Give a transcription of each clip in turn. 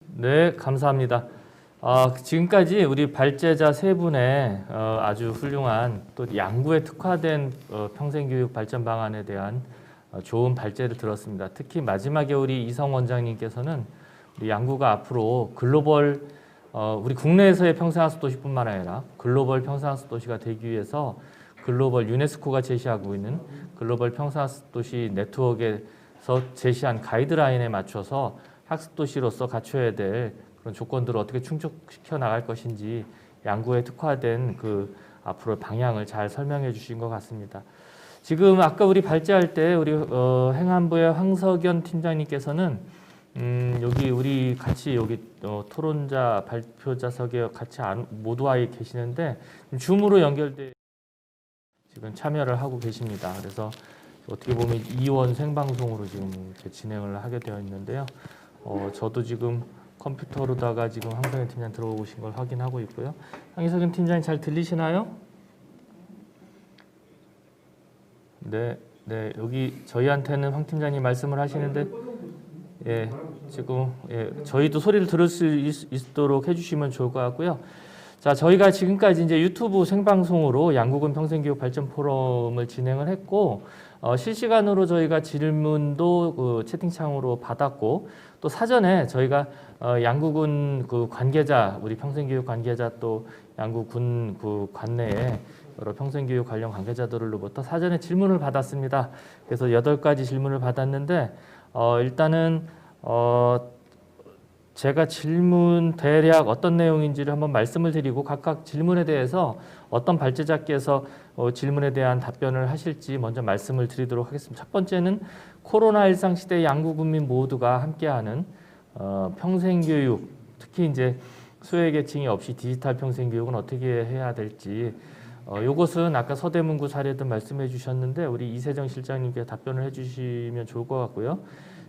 네, 감사합니다. 지금까지 우리 발제자 세 분의 아주 훌륭한 또 양구에 특화된 평생교육 발전 방안에 대한 좋은 발제를 들었습니다. 특히 마지막에 우리 이성 원장님께서는 우리 양구가 앞으로 글로벌 우리 국내에서의 평생학습 도시뿐만 아니라 글로벌 평생학습 도시가 되기 위해서 글로벌 유네스코가 제시하고 있는 글로벌 평생학습 도시 네트워크에서 제시한 가이드라인에 맞춰서 학습 도시로서 갖춰야 될 그런 조건들을 어떻게 충족시켜 나갈 것인지 양구에 특화된 그 앞으로 방향을 잘 설명해 주신 것 같습니다. 지금 아까 우리 발제할 때 우리 행안부의 황석연 팀장님께서는 여기 우리 같이 여기 토론자 발표자석에 같이 모두 와 계시는데 줌으로 연결돼 지금 참여를 하고 계십니다. 그래서 어떻게 보면 이원 생방송으로 지금 이렇게 진행을 하게 되어 있는데요. 저도 지금 컴퓨터로다가 지금 황석연 팀장 들어오신 걸 확인하고 있고요. 황석연 팀장님 잘 들리시나요? 네, 네 여기 저희한테는 황 팀장님 말씀을 하시는데, 예, 지금 저희도 소리를 들을 수 있도록 해주시면 좋을 것 같고요. 자, 저희가 지금까지 이제 유튜브 생방송으로 양구군 평생교육 발전 포럼을 진행을 했고, 실시간으로 저희가 질문도 그 채팅창으로 받았고, 또 사전에 저희가 양구군 그 관계자, 우리 평생교육 관계자 또 양구군 그 관내에 여러 평생교육 관련 관계자들로부터 사전에 질문을 받았습니다. 그래서 8가지 질문을 받았는데, 일단은 제가 질문 대략 어떤 내용인지를 한번 말씀을 드리고 각각 질문에 대해서 어떤 발제자께서 질문에 대한 답변을 하실지 먼저 말씀을 드리도록 하겠습니다. 첫 번째는 코로나 일상 시대 양구 국민 모두가 함께하는 평생교육, 특히 이제 소외계층이 없이 디지털 평생교육은 어떻게 해야 될지, 이것은 아까 서대문구 사례도 말씀해 주셨는데 우리 이세정 실장님께 답변을 해주시면 좋을 것 같고요.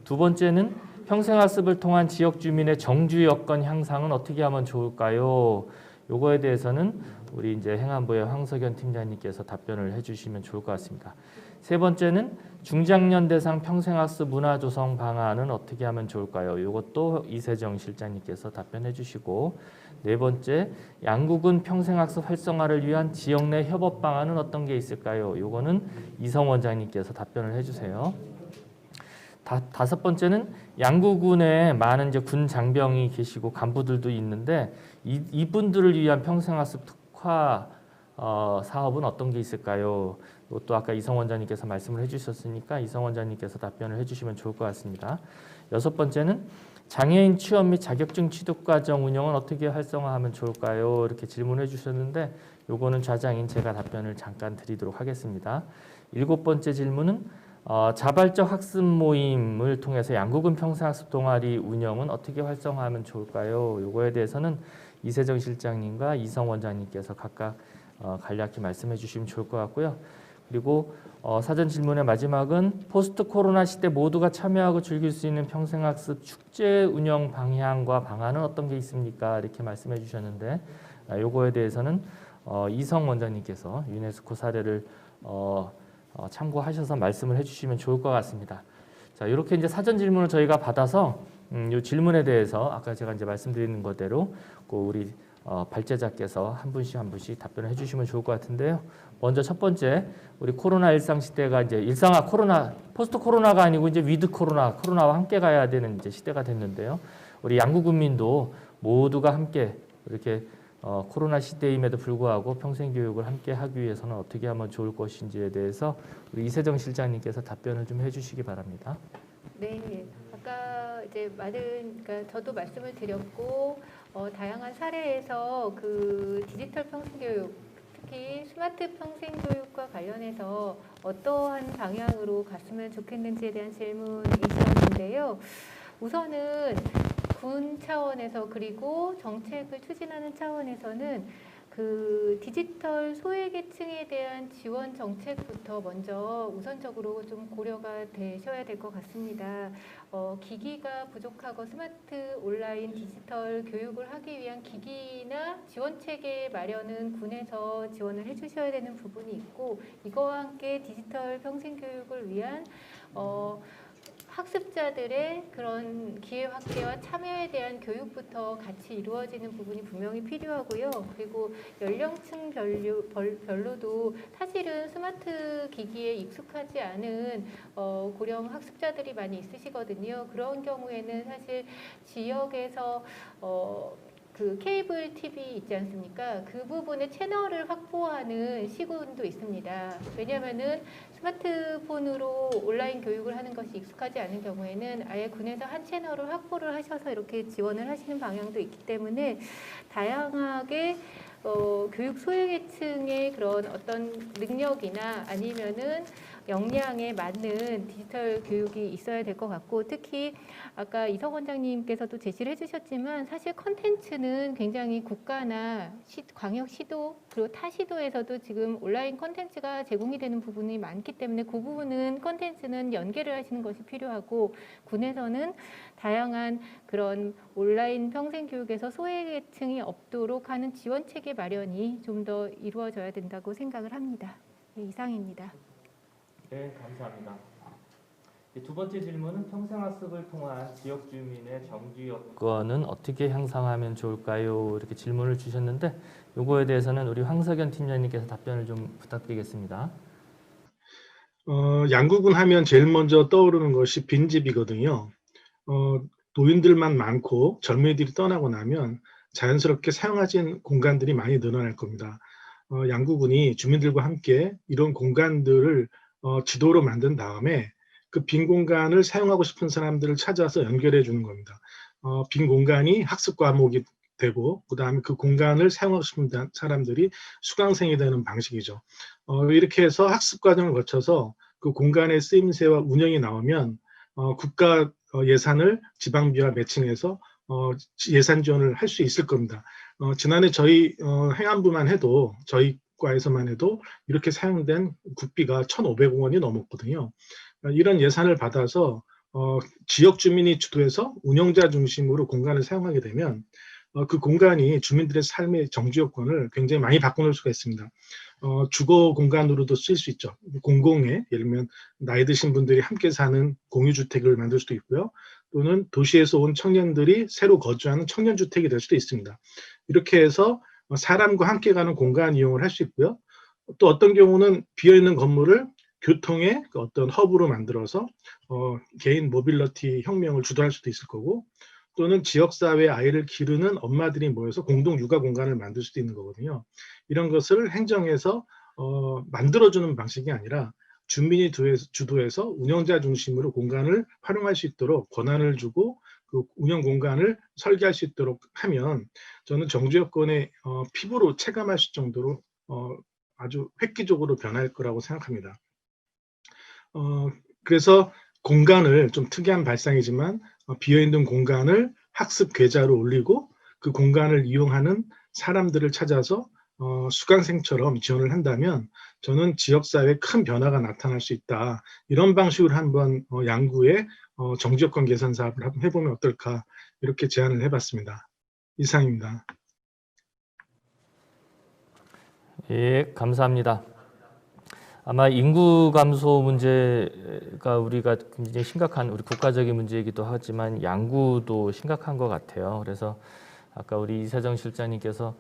두 번째는 평생학습을 통한 지역 주민의 정주 여건 향상은 어떻게 하면 좋을까요? 요거에 대해서는 우리 이제 행안부의 황석연 팀장님께서 답변을 해주시면 좋을 것 같습니다. 세 번째는 중장년 대상 평생학습 문화 조성 방안은 어떻게 하면 좋을까요? 이것도 이세정 실장님께서 답변해 주시고, 네 번째 양구군 평생학습 활성화를 위한 지역 내 협업 방안은 어떤 게 있을까요? 이거는 이성 원장님께서 답변을 해주세요. 다섯 번째는 양구군에 많은 이제 군 장병이 계시고 간부들도 있는데 이분들을 위한 평생학습 특화 사업은 어떤 게 있을까요? 또 아까 이성 원장님께서 말씀을 해주셨으니까 이성 원장님께서 답변을 해주시면 좋을 것 같습니다. 여섯 번째는 장애인 취업 및 자격증 취득 과정 운영은 어떻게 활성화하면 좋을까요? 이렇게 질문해 주셨는데 요거는 좌장인 제가 답변을 잠깐 드리도록 하겠습니다. 일곱 번째 질문은 자발적 학습 모임을 통해서 양구군 평생학습 동아리 운영은 어떻게 활성화하면 좋을까요? 요거에 대해서는 이세정 실장님과 이성 원장님께서 각각 간략히 말씀해 주시면 좋을 것 같고요. 그리고 사전 질문의 마지막은 포스트 코로나 시대 모두가 참여하고 즐길 수 있는 평생학습 축제 운영 방향과 방안은 어떤 게 있습니까? 이렇게 말씀해 주셨는데 요거에 대해서는 이성 원장님께서 유네스코 사례를 참고하셔서 말씀을 해주시면 좋을 것 같습니다. 자, 이렇게 이제 사전 질문을 저희가 받아서 이 질문에 대해서 아까 제가 이제 말씀드리는 것대로 우리 발제자께서 한 분씩 답변을 해주시면 좋을 것 같은데요. 먼저 첫 번째, 우리 코로나 일상 시대가 이제 일상화 코로나 포스트 코로나가 아니고 이제 위드 코로나와 함께 가야 되는 이제 시대가 됐는데요. 우리 양구 국민도 모두가 함께 이렇게 코로나 시대임에도 불구하고 평생교육을 함께 하기 위해서는 어떻게 하면 좋을 것인지에 대해서 우리 이세정 실장님께서 답변을 좀 해주시기 바랍니다. 네, 아까 이제 그러니까 저도 말씀을 드렸고 다양한 사례에서 그 디지털 평생교육, 특히 스마트 평생교육과 관련해서 어떠한 방향으로 갔으면 좋겠는지에 대한 질문이 있었는데요. 우선은 군 차원에서 그리고 정책을 추진하는 차원에서는 그 디지털 소외계층에 대한 지원 정책부터 먼저 우선적으로 좀 고려가 되셔야 될 것 같습니다. 기기가 부족하고 스마트 온라인 디지털 교육을 하기 위한 기기나 지원 체계 마련은 군에서 지원을 해주셔야 되는 부분이 있고, 이거와 함께 디지털 평생교육을 위한 학습자들의 그런 기회 확대와 참여에 대한 교육부터 같이 이루어지는 부분이 분명히 필요하고요. 그리고 연령층 별로도 사실은 스마트 기기에 익숙하지 않은 고령 학습자들이 많이 있으시거든요. 그런 경우에는 사실 지역에서 그 케이블 TV 있지 않습니까? 그 부분의 채널을 확보하는 시군도 있습니다. 왜냐하면은 스마트폰으로 온라인 교육을 하는 것이 익숙하지 않은 경우에는 아예 군에서 한 채널을 확보를 하셔서 이렇게 지원을 하시는 방향도 있기 때문에 다양하게 교육 소외계층의 그런 어떤 능력이나 아니면은 역량에 맞는 디지털 교육이 있어야 될 것 같고, 특히 아까 이석 원장님께서도 제시를 해주셨지만 사실 컨텐츠는 굉장히 국가나 광역시도 그리고 타시도에서도 지금 온라인 컨텐츠가 제공이 되는 부분이 많기 때문에 그 부분은 컨텐츠는 연계를 하시는 것이 필요하고, 군에서는 다양한 그런 온라인 평생교육에서 소외계층이 없도록 하는 지원 체계 마련이 좀 더 이루어져야 된다고 생각을 합니다. 네, 이상입니다. 네, 감사합니다. 두 번째 질문은 평생학습을 통한 지역 주민의 정주 여건은 어떻게 향상하면 좋을까요? 이렇게 질문을 주셨는데 요거에 대해서는 우리 황석연 팀장님께서 답변을 좀 부탁드리겠습니다. 양구군 하면 제일 먼저 떠오르는 것이 빈집이거든요. 노인들만 많고 젊은이들이 떠나고 나면 자연스럽게 사용하진 공간들이 많이 늘어날 겁니다. 양구군이 주민들과 함께 이런 공간들을 지도로 만든 다음에 그 빈 공간을 사용하고 싶은 사람들을 찾아서 연결해 주는 겁니다. 빈 공간이 학습 과목이 되고 그 다음에 그 공간을 사용하고 싶은 사람들이 수강생이 되는 방식이죠. 이렇게 해서 학습 과정을 거쳐서 그 공간의 쓰임새와 운영이 나오면 국가 예산을 지방비와 매칭해서 예산 지원을 할 수 있을 겁니다. 지난해 저희 행안부만 해도 저희 과에서만 해도 이렇게 사용된 국비가 1,500억 원이 넘었거든요. 이런 예산을 받아서 지역 주민이 주도해서 운영자 중심으로 공간을 사용하게 되면 그 공간이 주민들의 삶의 정주 여건을 굉장히 많이 바꿔놓을 수가 있습니다. 주거 공간으로도 쓰일 수 있죠. 공공의, 예를 들면 나이 드신 분들이 함께 사는 공유주택을 만들 수도 있고요. 또는 도시에서 온 청년들이 새로 거주하는 청년주택이 될 수도 있습니다. 이렇게 해서 사람과 함께 가는 공간 이용을 할 수 있고요. 또 어떤 경우는 비어있는 건물을 교통의 어떤 허브로 만들어서 개인 모빌리티 혁명을 주도할 수도 있을 거고, 또는 지역사회 아이를 기르는 엄마들이 모여서 공동 육아 공간을 만들 수도 있는 거거든요. 이런 것을 행정에서 만들어주는 방식이 아니라 주민이 주도해서 운영자 중심으로 공간을 활용할 수 있도록 권한을 주고 그 운영 공간을 설계할 수 있도록 하면 저는 정주 여건의 피부로 체감할 수 정도로 아주 획기적으로 변할 거라고 생각합니다. 그래서 공간을 좀 특이한 발상이지만 비어있는 공간을 학습 계좌로 올리고 그 공간을 이용하는 사람들을 찾아서 수강생처럼 지원을 한다면 저는 지역사회에 큰 변화가 나타날 수 있다. 이런 방식으로 한번 양구의 정주여건 개선 사업을 한번 해보면 어떨까 이렇게 제안을 해봤습니다. 이상입니다. 예, 감사합니다. 아마 인구 감소 문제가 우리가 굉장히 심각한 우리 국가적인 문제이기도 하지만 양구도 심각한 것 같아요. 그래서 아까 우리 이세정 실장님께서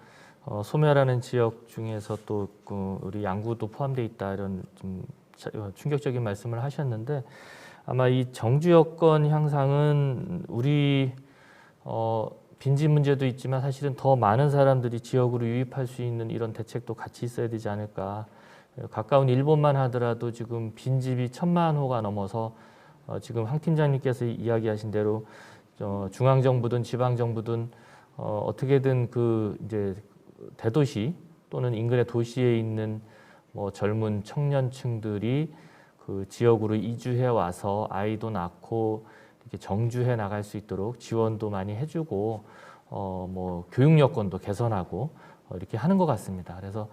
소멸하는 지역 중에서 또 우리 양구도 포함되어 있다 이런 좀 충격적인 말씀을 하셨는데 아마 이 정주 여건 향상은 우리 빈집 문제도 있지만 사실은 더 많은 사람들이 지역으로 유입할 수 있는 이런 대책도 같이 있어야 되지 않을까. 가까운 일본만 하더라도 지금 빈집이 1,000만 호가 넘어서 지금 황 팀장님께서 이야기하신 대로 중앙정부든 지방정부든 어떻게든 그 이제 대도시 또는 인근의 도시에 있는 뭐 젊은 청년층들이 그 지역으로 이주해 와서 아이도 낳고 이렇게 정주해 나갈 수 있도록 지원도 많이 해주고 뭐 교육 여건도 개선하고 이렇게 하는 것 같습니다. 그래서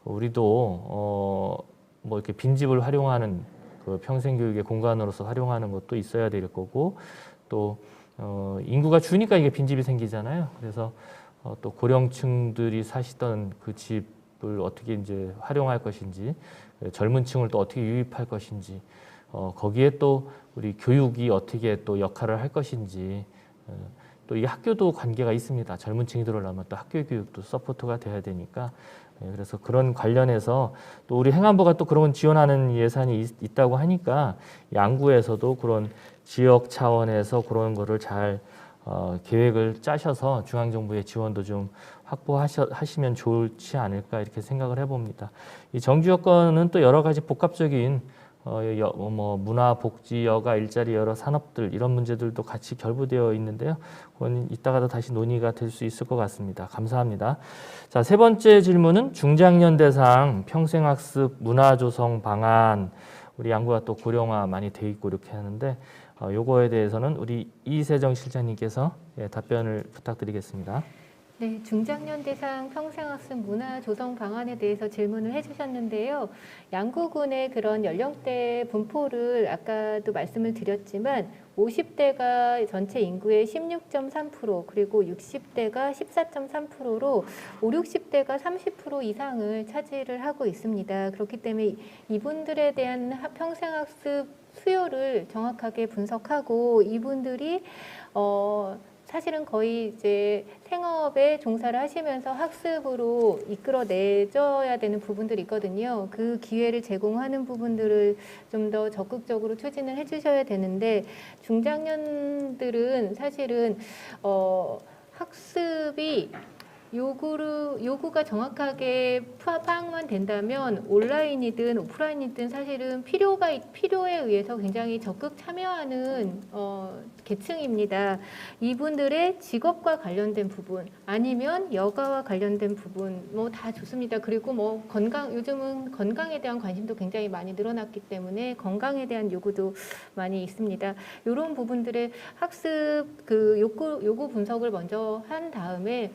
우리도 뭐 이렇게 빈집을 활용하는 그 평생교육의 공간으로서 활용하는 것도 있어야 될 거고 또 인구가 주니까 이게 빈집이 생기잖아요. 그래서 또 고령층들이 사시던 그 집을 어떻게 이제 활용할 것인지 젊은 층을 또 어떻게 유입할 것인지 거기에 또 우리 교육이 어떻게 또 역할을 할 것인지 또 이 학교도 관계가 있습니다. 젊은 층이 들어오려면 또 학교 교육도 서포트가 돼야 되니까 그래서 그런 관련해서 또 우리 행안부가 또 그런 지원하는 예산이 있다고 하니까 양구에서도 그런 지역 차원에서 그런 거를 잘 계획을 짜셔서 중앙정부의 지원도 좀 확보하시면 좋지 않을까 이렇게 생각을 해봅니다. 이 정주 여건은 또 여러 가지 복합적인 문화, 복지, 여가, 일자리 여러 산업들 이런 문제들도 같이 결부되어 있는데요. 그건 이따가도 다시 논의가 될 수 있을 것 같습니다. 감사합니다. 자, 세 번째 질문은 중장년 대상 평생학습 문화조성 방안 우리 양구가 또 고령화 많이 돼 있고 이렇게 하는데 요거에 대해서는 우리 이세정 실장님께서 답변을 부탁드리겠습니다. 네, 중장년 대상 평생학습 문화 조성 방안에 대해서 질문을 해주셨는데요. 양구군의 그런 연령대 분포를 아까도 말씀을 드렸지만 50대가 전체 인구의 16.3% 그리고 60대가 14.3%로 5, 60대가 30% 이상을 차지를 하고 있습니다. 그렇기 때문에 이분들에 대한 평생학습 수요를 정확하게 분석하고 이분들이 사실은 거의 이제 생업에 종사를 하시면서 학습으로 이끌어내줘야 되는 부분들이 있거든요. 그 기회를 제공하는 부분들을 좀 더 적극적으로 추진을 해주셔야 되는데 중장년들은 사실은 학습이 요구가 정확하게 파악만 된다면 온라인이든 오프라인이든 사실은 필요에 의해서 굉장히 적극 참여하는 계층입니다. 이분들의 직업과 관련된 부분 아니면 여가와 관련된 부분 뭐 다 좋습니다. 그리고 뭐 요즘은 건강에 대한 관심도 굉장히 많이 늘어났기 때문에 건강에 대한 요구도 많이 있습니다. 이런 부분들의 학습 그 요구 분석을 먼저 한 다음에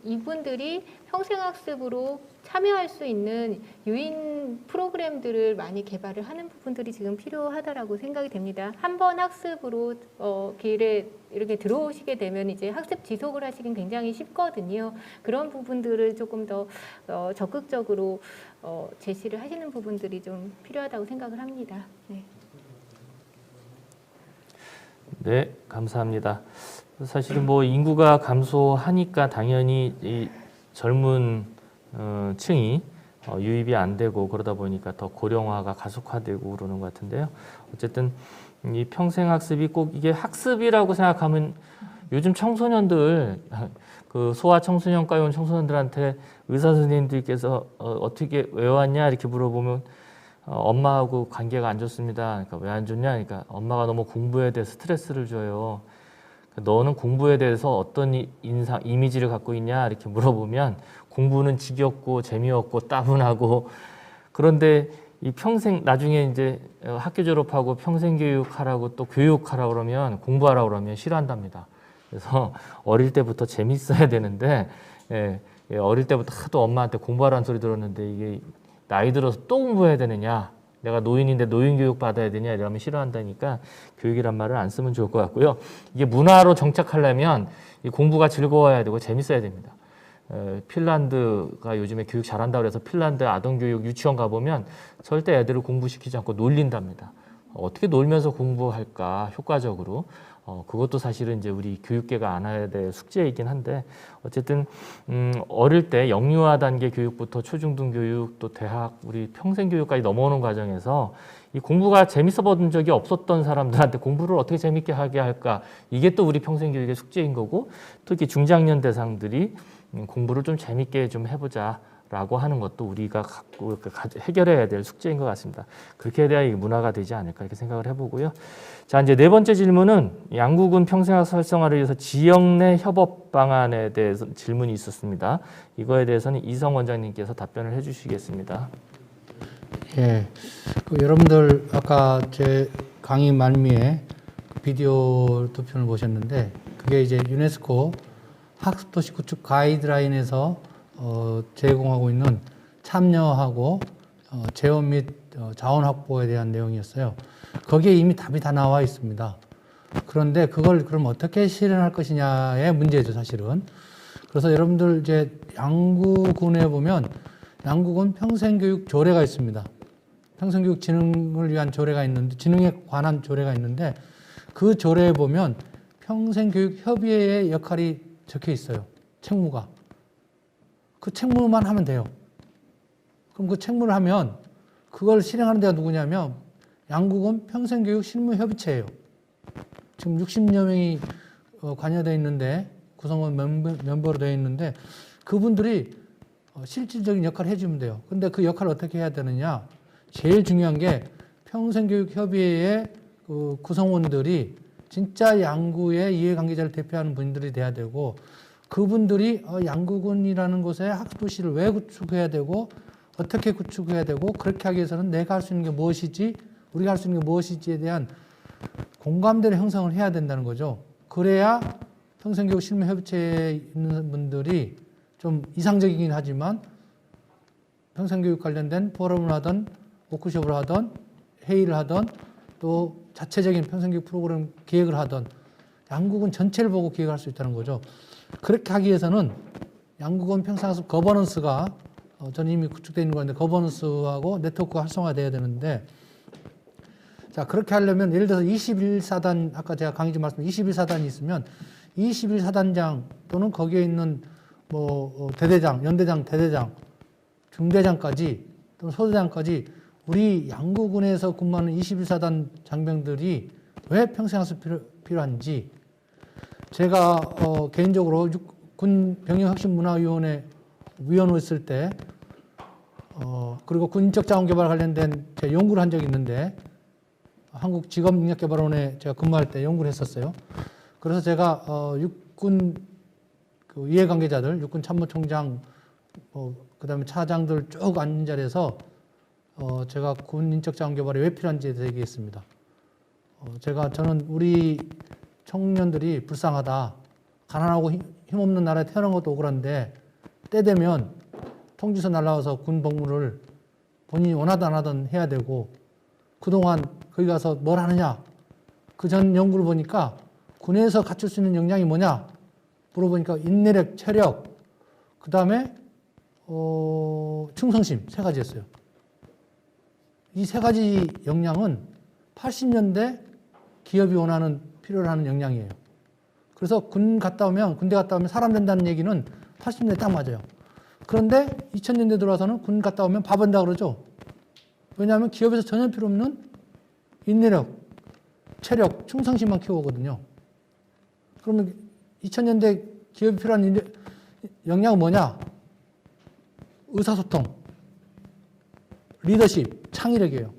이분들이 평생학습으로 참여할 수 있는 유인 프로그램들을 많이 개발을 하는 부분들이 지금 필요하다라고 생각이 됩니다. 한번 학습으로 길에 이렇게 들어오시게 되면 이제 학습 지속을 하시긴 굉장히 쉽거든요. 그런 부분들을 조금 더 적극적으로 제시를 하시는 부분들이 좀 필요하다고 생각을 합니다. 네. 네, 감사합니다. 사실은 뭐 인구가 감소하니까 당연히 이 젊은 층이 유입이 안 되고 그러다 보니까 더 고령화가 가속화되고 그러는 것 같은데요. 어쨌든 이 평생학습이 꼭 이게 학습이라고 생각하면 요즘 청소년들 그 소아 청소년과에 온 청소년들한테 의사 선생님들께서 어떻게 왜 왔냐 이렇게 물어보면 엄마하고 관계가 안 좋습니다. 그러니까 왜 안 좋냐? 그러니까 엄마가 너무 공부에 대해 스트레스를 줘요. 너는 공부에 대해서 어떤 이미지를 갖고 있냐 이렇게 물어보면 공부는 지겹고 재미없고 따분하고 그런데 이 평생 나중에 이제 학교 졸업하고 평생 교육하라고 또 교육하라고 그러면 공부하라고 그러면 싫어한답니다. 그래서 어릴 때부터 재밌어야 되는데 어릴 때부터 하도 엄마한테 공부하라는 소리 들었는데 이게 나이 들어서 또 공부해야 되느냐 내가 노인인데 노인 교육 받아야 되냐 이러면 싫어한다니까 교육이란 말을 안 쓰면 좋을 것 같고요. 이게 문화로 정착하려면 이 공부가 즐거워야 되고 재밌어야 됩니다. 핀란드가 요즘에 교육 잘한다고 해서 핀란드 아동교육 유치원 가보면 절대 애들을 공부시키지 않고 놀린답니다. 어떻게 놀면서 공부할까 효과적으로 그것도 사실은 이제 우리 교육계가 안아야 될 숙제이긴 한데 어쨌든 어릴 때 영유아 단계 교육부터 초중등 교육 또 대학 우리 평생 교육까지 넘어오는 과정에서 이 공부가 재밌어 본 적이 없었던 사람들한테 공부를 어떻게 재밌게 하게 할까 이게 또 우리 평생 교육의 숙제인 거고 특히 중장년 대상들이 공부를 좀 재밌게 좀 해보자. 라고 하는 것도 우리가 갖고 해결해야 될 숙제인 것 같습니다. 그렇게 해야 이 문화가 되지 않을까 이렇게 생각을 해보고요. 자, 이제 네 번째 질문은 양구군 평생학습 활성화를 위해서 지역 내 협업 방안에 대해서 질문이 있었습니다. 이거에 대해서는 이성 원장님께서 답변을 해주시겠습니다. 예, 여러분들 아까 제 강의 말미에 비디오 두 편을 보셨는데 그게 이제 유네스코 학습도시 구축 가이드라인에서 제공하고 있는 참여하고 재원 및 자원 확보에 대한 내용이었어요. 거기에 이미 답이 다 나와 있습니다. 그런데 그걸 그럼 어떻게 실현할 것이냐의 문제죠, 사실은. 그래서 여러분들 이제 양구군에 보면 양구군 평생교육 조례가 있습니다. 평생교육 진흥을 위한 조례가 있는데, 진흥에 관한 조례가 있는데, 그 조례에 보면 평생교육협의회의 역할이 적혀 있어요. 책무가. 그 책무만 하면 돼요. 그럼 그 책무를 하면 그걸 실행하는 데가 누구냐면 양국은 평생교육실무협의체예요. 지금 60여 명이 관여되어 있는데, 구성원 멤버로 되어 있는데, 그분들이 실질적인 역할을 해주면 돼요. 근데 그 역할을 어떻게 해야 되느냐? 제일 중요한 게 평생교육협의회의 그 구성원들이 진짜 양구의 이해관계자를 대표하는 분들이 돼야 되고, 그분들이 양구군이라는 곳에 학습도시를 왜 구축해야 되고 어떻게 구축해야 되고, 그렇게 하기 위해서는 내가 할 수 있는 게 무엇이지, 우리가 할 수 있는 게 무엇이지에 대한 공감대를 형성을 해야 된다는 거죠. 그래야 평생교육 실무협의체에 있는 분들이 좀 이상적이긴 하지만 평생교육 관련된 포럼을 하든 워크숍을 하든 회의를 하든 또 자체적인 평생교육 프로그램 기획을 하든 양국은 전체를 보고 기획할 수 있다는 거죠. 그렇게 하기 위해서는 양국은 평생학습 거버넌스가 저는 이미 구축되어 있는 건데, 거버넌스하고 네트워크가 활성화돼야 되는데, 자, 그렇게 하려면 예를 들어서 21사단, 아까 제가 강의 좀 말씀, 21사단이 있으면 21사단장 또는 거기에 있는 대대장, 연대장, 대대장, 중대장까지 또는 소대장까지 우리 양구군에서 근무하는 21사단 장병들이 왜 평생학습 필요한지, 제가 개인적으로 군 병영혁신문화위원회 위원으로 있을 때 그리고 군인적 자원개발 관련된 제 연구를 한 적이 있는데, 한국직업능력개발원에 제가 근무할 때 연구를 했었어요. 그래서 제가 육군 그 이해관계자들, 육군 참모총장, 그다음에 차장들 쭉 앉은 자리에서 제가 군 인적 자원 개발이 왜 필요한지에 대해 얘기했습니다. 저는 우리 청년들이 불쌍하다, 가난하고 힘없는 나라에 태어난 것도 억울한데 때 되면 통지서 날라와서 군 복무를 본인이 원하든 안 하든 해야 되고, 그동안 거기 가서 뭘 하느냐, 그 전 연구를 보니까 군에서 갖출 수 있는 역량이 뭐냐 물어보니까 인내력, 체력, 그 다음에 충성심, 3가지였어요. 이 3가지 역량은 80년대 기업이 필요로 하는 역량이에요. 그래서 군대 갔다 오면 사람 된다는 얘기는 80년대 딱 맞아요. 그런데 2000년대 들어와서는 군 갔다 오면 밥 한다 그러죠. 왜냐하면 기업에서 전혀 필요 없는 인내력, 체력, 충성심만 키워오거든요. 그러면 2000년대 기업이 필요한 역량은 뭐냐? 의사소통, 리더십, 창의력이에요.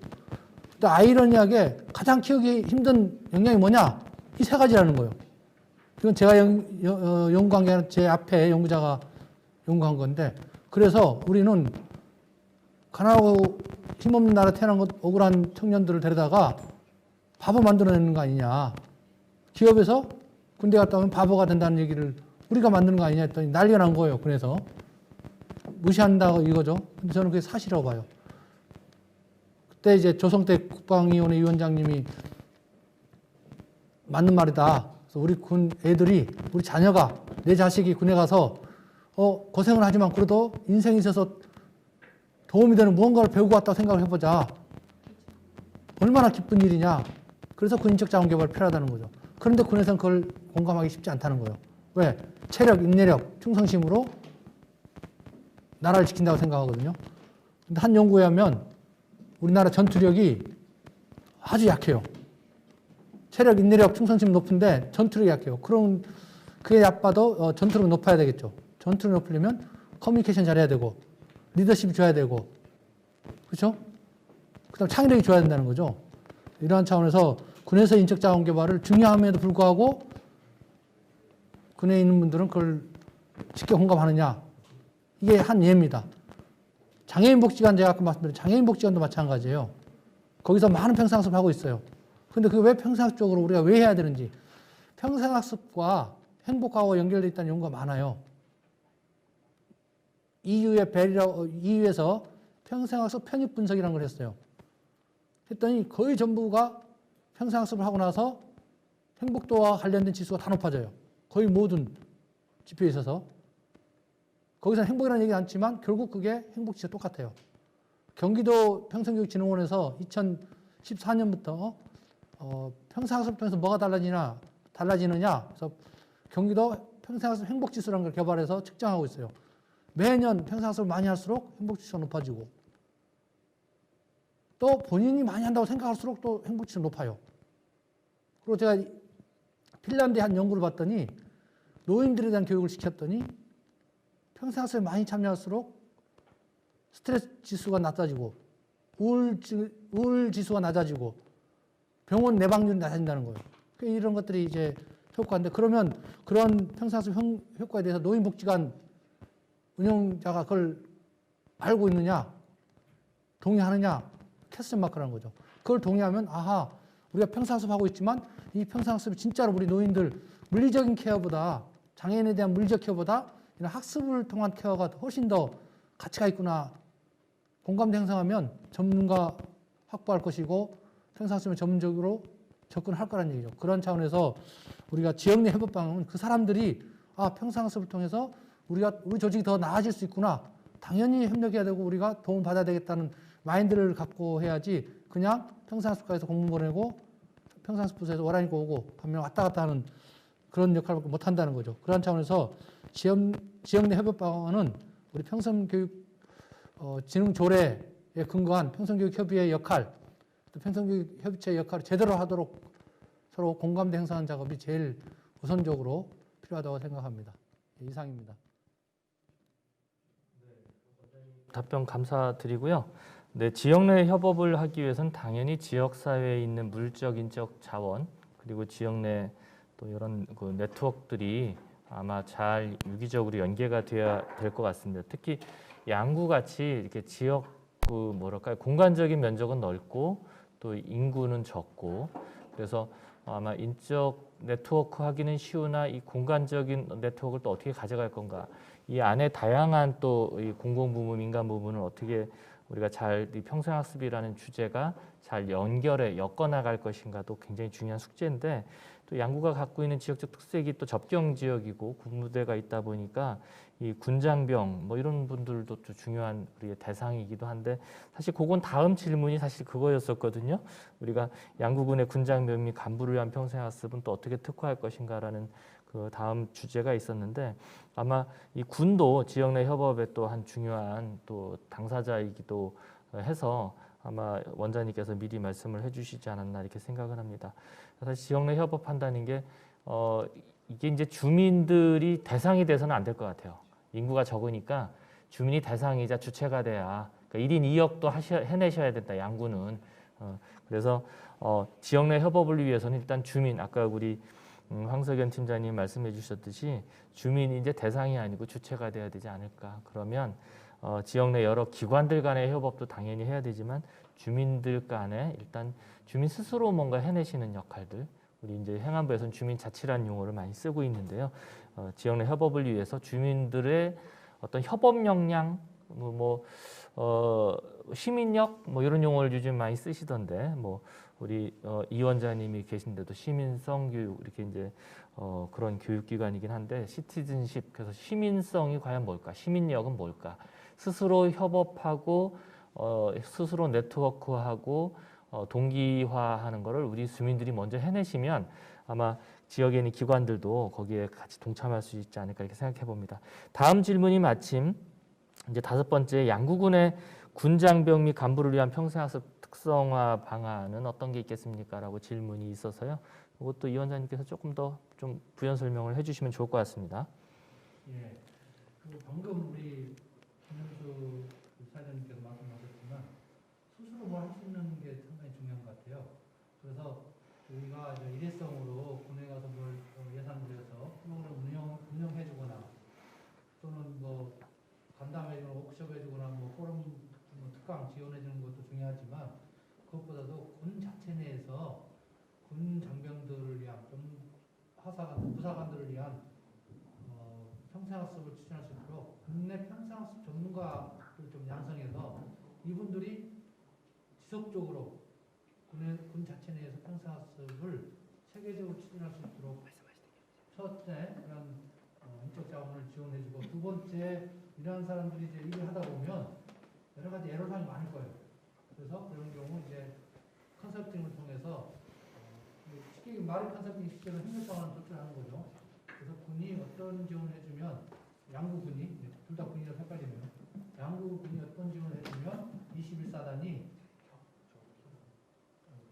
또 아이러니하게 가장 키우기 힘든 역량이 뭐냐? 이 3가지라는 거예요. 이건 제가 연구한 게 아니라 제 앞에 연구자가 연구한 건데, 그래서 우리는 가난하고 힘없는 나라에 태어난 것 억울한 청년들을 데려다가 바보 만들어내는 거 아니냐. 기업에서 군대 갔다 오면 바보가 된다는 얘기를 우리가 만드는 거 아니냐 했더니 난리가 난 거예요. 그래서 무시한다고 이거죠. 근데 저는 그게 사실이라고 봐요. 그때 이제 조성태 국방위원회 위원장님이 맞는 말이다. 그래서 우리 군 애들이, 우리 자녀가, 내 자식이 군에 가서 고생을 하지만 그래도 인생에 있어서 도움이 되는 무언가를 배우고 왔다고 생각을 해보자. 얼마나 기쁜 일이냐. 그래서 군인적 자원 개발이 필요하다는 거죠. 그런데 군에서는 그걸 공감하기 쉽지 않다는 거예요. 왜? 체력, 인내력, 충성심으로 나라를 지킨다고 생각하거든요. 근데 한 연구에 하면 우리나라 전투력이 아주 약해요. 체력, 인내력, 충성심 높은데 전투력이 약해요. 그럼 그게 나빠도 전투력이 높아야 되겠죠. 전투력이 높으려면 커뮤니케이션 잘해야 되고, 리더십이 줘야 되고, 그렇죠? 그다음 창의력이 줘야 된다는 거죠. 이러한 차원에서 군에서 인적 자원 개발을 중요함에도 불구하고 군에 있는 분들은 그걸 쉽게 공감하느냐. 이게 한 예입니다. 장애인 복지관, 제가 아까 말씀드린 장애인 복지관도 마찬가지예요. 거기서 많은 평생학습을 하고 있어요. 근데 그게 왜 평생학습적으로 우리가 왜 해야 되는지, 평생학습과 행복하고 연결되어 있다는 연구가 많아요. EU에서 평생학습 편입 분석이라는 걸 했어요. 했더니 거의 전부가 평생학습을 하고 나서 행복도와 관련된 지수가 다 높아져요. 거의 모든 지표에 있어서. 거기서 행복이라는 얘기는 않지만 결국 그게 행복지수가 똑같아요. 경기도 평생교육진흥원에서 2014년부터 평생학습을 통해서 뭐가 달라지느냐. 그래서 경기도 평생학습 행복지수라는 걸 개발해서 측정하고 있어요. 매년 평생학습을 많이 할수록 행복지수가 높아지고 또 본인이 많이 한다고 생각할수록 또 행복지수가 높아요. 그리고 제가 핀란드의 한 연구를 봤더니 노인들에 대한 교육을 시켰더니 평생학습에 많이 참여할수록 스트레스 지수가 낮아지고 우울 지수가 낮아지고 병원 내방률이 낮아진다는 거예요. 이런 것들이 이제 효과인데 그러면 그런 평생학습 효과에 대해서 노인복지관 운영자가 그걸 알고 있느냐, 동의하느냐, 퀘스천 마크라는 거죠. 그걸 동의하면 아하, 우리가 평생학습하고 있지만 이 평생학습이 진짜로 우리 노인들 물리적인 케어보다 장애인에 대한 물리적 케어보다 이런 학습을 통한 케어가 훨씬 더 가치가 있구나. 공감대 형성하면 전문가 확보할 것이고 평생학습에 전문적으로 접근할 거라는 얘기죠. 그런 차원에서 우리가 지역 내 협업 방법은 그 사람들이 평생학습을 통해서 우리 조직이 더 나아질 수 있구나. 당연히 협력해야 되고 우리가 도움 받아야 되겠다는 마인드를 갖고 해야지 그냥 평생학습과에서 공문 보내고 평생학습부서에서 월안이고 오고 반면 왔다 갔다 하는 그런 역할을 못 한다는 거죠. 그런 차원에서 지역 내 협업 방안은 우리 평생교육 진흥 조례에 근거한 평생교육 협의회 역할, 또 평생교육 협의체 역할을 제대로 하도록 서로 공감대 형성하는 작업이 제일 우선적으로 필요하다고 생각합니다. 이상입니다. 답변 감사드리고요. 네, 지역 내 협업을 하기 위해서는 당연히 지역 사회에 있는 물적, 인적 자원 그리고 지역 내 또 이런 그 네트워크들이 아마 잘 유기적으로 연계가 돼야 될 것 같습니다. 특히 양구 같이 이렇게 지역 그 뭐랄까요 공간적인 면적은 넓고 또 인구는 적고 그래서 아마 인적 네트워크 하기는 쉬우나 이 공간적인 네트워크를 또 어떻게 가져갈 건가 이 안에 다양한 또 이 공공부문, 민간부문을 어떻게 우리가 잘 이 평생학습이라는 주제가 잘 엮어 나갈 것인가도 굉장히 중요한 숙제인데 또 양구가 갖고 있는 지역적 특색이 또 접경 지역이고 군부대가 있다 보니까 이 군장병 뭐 이런 분들도 또 중요한 우리의 대상이기도 한데 사실 그건 다음 질문이 사실 그거였었거든요. 우리가 양구군의 군장병 및 간부를 위한 평생학습은 또 어떻게 특화할 것인가라는 그 다음 주제가 있었는데 아마 이 군도 지역 내 협업의 또 한 중요한 또 당사자이기도 해서 아마 원장님께서 미리 말씀을 해주시지 않았나 이렇게 생각을 합니다. 사실 지역 내 협업한다는 게 이게 이제 주민들이 대상이 돼서는 안 될 것 같아요. 인구가 적으니까 주민이 대상이자 주체가 돼야 그러니까 1인 2역도 해내셔야 된다. 양구는 그래서 지역 내 협업을 위해서는 일단 주민 아까 우리 황석연 팀장님 말씀해 주셨듯이 주민이 이제 대상이 아니고 주체가 돼야 되지 않을까. 그러면 지역 내 여러 기관들 간의 협업도 당연히 해야 되지만 주민들 간에 일단 주민 스스로 뭔가 해내시는 역할들 우리 이제 행안부에서는 주민자치라는 용어를 많이 쓰고 있는데요. 지역 내 협업을 위해서 주민들의 어떤 협업 역량 시민력 뭐 이런 용어를 요즘 많이 쓰시던데 뭐 우리 이 원장님이 계신데도 시민성 교육 이렇게 이제 그런 교육기관이긴 한데 시티즌십 그래서 시민성이 과연 뭘까 시민력은 뭘까 스스로 협업하고 스스로 네트워크하고 동기화하는 거를 우리 주민들이 먼저 해내시면 아마 지역에 있는 기관들도 거기에 같이 동참할 수 있지 않을까 이렇게 생각해 봅니다. 다음 질문이 마침 이제 5번째 양구군의 군장병 및 간부를 위한 평생학습 특성화 방안은 어떤 게 있겠습니까? 라고 질문이 있어서요. 이것도 이 원장님께서 조금 더 좀 부연 설명을 해주시면 좋을 것 같습니다. 예. 방금 우리 김현수 사장님께서 말씀하셨지만 스스로 뭘 할 수 있는 게 상당히 중요한 것 같아요. 그래서 우리가 일회성으로 군에 가서 뭘 예산 들여서 프로그램 운영해주거나 또는 뭐 간담회나 워크숍 해주거나 뭐 포럼 특강 지원해주는 것도 중요하지만 그것보다도 군 자체 내에서 군 장병들을 위한 좀 부사관들을 위한 평생학습을 추진할 수 있도록 국내 평생학습 전문가를 좀 양성해서 이분들이 지속적으로 군 자체 내에서 평생학습을 체계적으로 추진할 수 있도록 첫째 그런 인적 자원을 지원해주고 두 번째 이러한 사람들이 이제 일을 하다 보면 여러 가지 애로사항이 많을 거예요. 그래서 그런 경우 이제 컨설팅을 통해서 쉽게 말해 컨설팅 시스템은 협력상을 조출하는 거죠. 그래서 군이 어떤 지원을 해주면 양구군이 둘 다 군이라 헷갈리네요. 양구군이 어떤 지원을 해주면 21사단이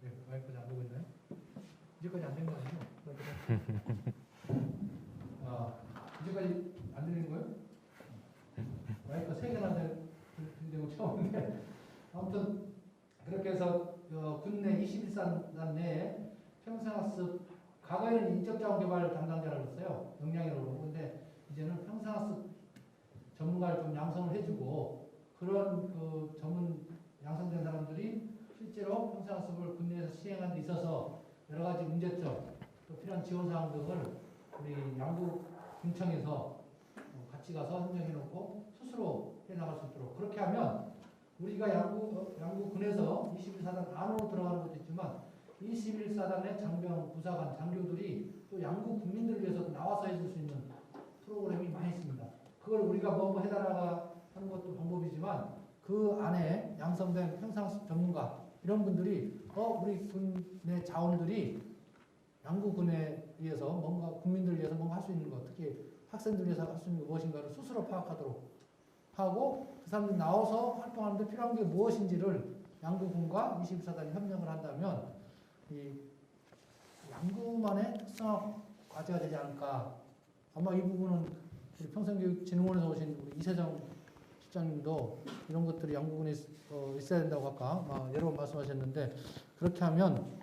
그래 마이크가 안 되고 있나요? 이제까지 안 된 거 아니에요? 이제까지 안 들리는 거예요? 마이크가 3개나 되는 거 처음인데 아무튼 그렇게 해서 군내 21사단 내에 평생학습 과거에는 인적자원 개발 담당자라고 했어요. 역량이라고 그러고 근데 이제는 평생학습 전문가를 좀 양성을 해주고 그런 그 전문 양성된 사람들이 실제로 평생학습을 군내에서 시행하는 데 있어서 여러 가지 문제점 또 필요한 지원 사항 등을 우리 양구 군청에서 같이 가서 선정해 놓고 스스로 해 나갈 수 있도록 그렇게 하면 우리가 양구군에서 21사단 안으로 들어가는 것도 있지만 21사단의 장병, 부사관, 장교들이 또 양구 국민들을 위해서 나와서 해줄 수 있는 프로그램이 많이 있습니다. 그걸 우리가 뭐 해달라고 하는 것도 방법이지만 그 안에 양성된 평상식 전문가 이런 분들이 우리 군의 자원들이 양구군에 의해서 뭔가 국민들을 위해서 뭔가 할 수 있는 것 특히 학생들 위해서 할 수 있는 게 무엇인가를 스스로 파악하도록 하고 그 사람들이 나와서 활동하는데 필요한 게 무엇인지를 양구군과 21사단이 협력을 한다면 이 양구만의 특성화 과제가 되지 않을까. 아마 이 부분은 우리 평생교육진흥원에서 오신 우리 이세정 실장님도 이런 것들이 양구군에 있어야 된다고 아까 여러 번 말씀하셨는데 그렇게 하면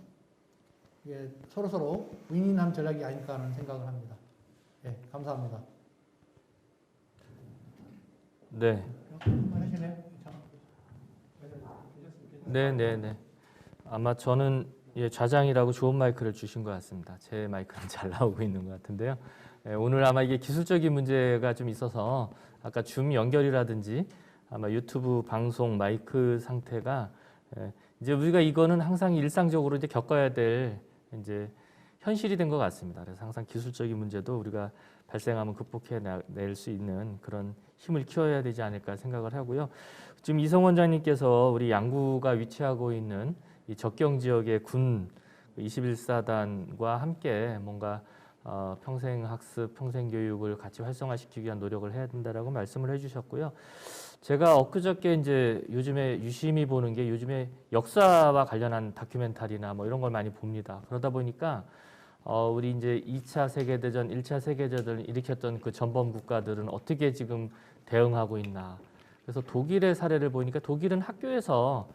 이게 서로서로 윈윈한 전략이 아닐까 하는 생각을 합니다. 네, 감사합니다. 네. 네. 아마 저는 좌장이라고 좋은 마이크를 주신 것 같습니다. 제 마이크는 잘 나오고 있는 것 같은데요. 오늘 아마 이게 기술적인 문제가 좀 있어서 아까 줌 연결이라든지 아마 유튜브 방송 마이크 상태가 이제 우리가 이거는 항상 일상적으로 이제 겪어야 될 이제 현실이 된 것 같습니다. 그래서 항상 기술적인 문제도 우리가 발생하면 극복해낼 수 있는 그런 힘을 키워야 되지 않을까 생각을 하고요. 지금 이성 원장님께서 우리 양구가 위치하고 있는 이 접경 지역의 군 21사단과 함께 뭔가 평생학습, 평생교육을 같이 활성화시키기 위한 노력을 해야 된다라고 말씀을 해주셨고요. 제가 엊그저께 이제 요즘에 유심히 보는 게 요즘에 역사와 관련한 다큐멘터리나 뭐 이런 걸 많이 봅니다. 그러다 보니까 우리 이제 2차 세계대전, 1차 세계대전을 일으켰던 그 전범 국가들은 어떻게 지금 대응하고 있나. 그래서 독일의 사례를 보니까 독일은 학교에서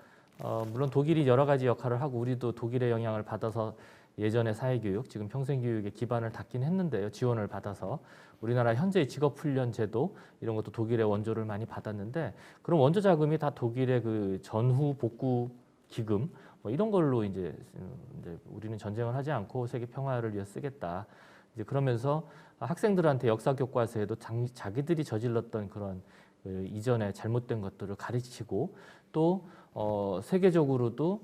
물론 독일이 여러 가지 역할을 하고 우리도 독일의 영향을 받아서 예전의 사회교육, 지금 평생교육의 기반을 닦긴 했는데요. 지원을 받아서. 우리나라 현재의 직업훈련 제도 이런 것도 독일의 원조를 많이 받았는데 그런 원조 자금이 다 독일의 그 전후 복구 기금 뭐 이런 걸로 이제 우리는 전쟁을 하지 않고 세계 평화를 위해 쓰겠다. 이제 그러면서 학생들한테 역사 교과서에도 자기들이 저질렀던 그런 이전에 잘못된 것들을 가르치고 또 세계적으로도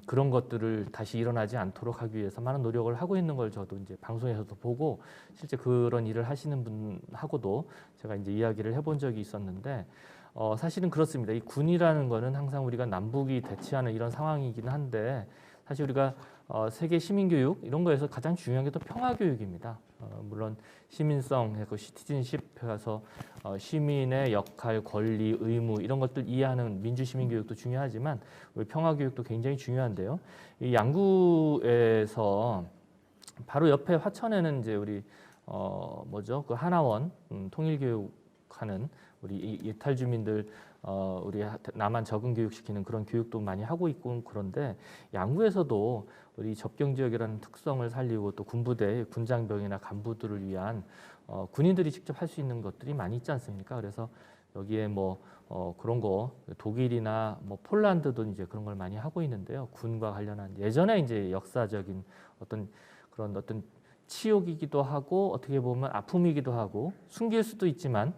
그런 것들을 다시 일어나지 않도록 하기 위해서 많은 노력을 하고 있는 걸 저도 이제 방송에서도 보고 실제 그런 일을 하시는 분하고도 제가 이제 이야기를 해본 적이 있었는데 사실은 그렇습니다. 이 군이라는 거는 항상 우리가 남북이 대치하는 이런 상황이긴 한데 사실 우리가 세계 시민교육 이런 거에서 가장 중요한 게 또 평화교육입니다. 물론 시민성, 시티즌십 해서 시민의 역할, 권리, 의무 이런 것들 이해하는 민주시민교육도 중요하지만 우리 평화교육도 굉장히 중요한데요. 이 양구에서 바로 옆에 화천에는 이제 우리 그 하나원 통일교육하는 우리 이탈 주민들 우리 남한 적응 교육시키는 그런 교육도 많이 하고 있고 그런데 양구에서도 우리 접경 지역이라는 특성을 살리고 또 군부대 군장병이나 간부들을 위한 군인들이 직접 할 수 있는 것들이 많이 있지 않습니까? 그래서 여기에 그런 거 독일이나 폴란드도 이제 그런 걸 많이 하고 있는데요. 군과 관련한 예전에 이제 역사적인 어떤 치욕이기도 하고 어떻게 보면 아픔이기도 하고 숨길 수도 있지만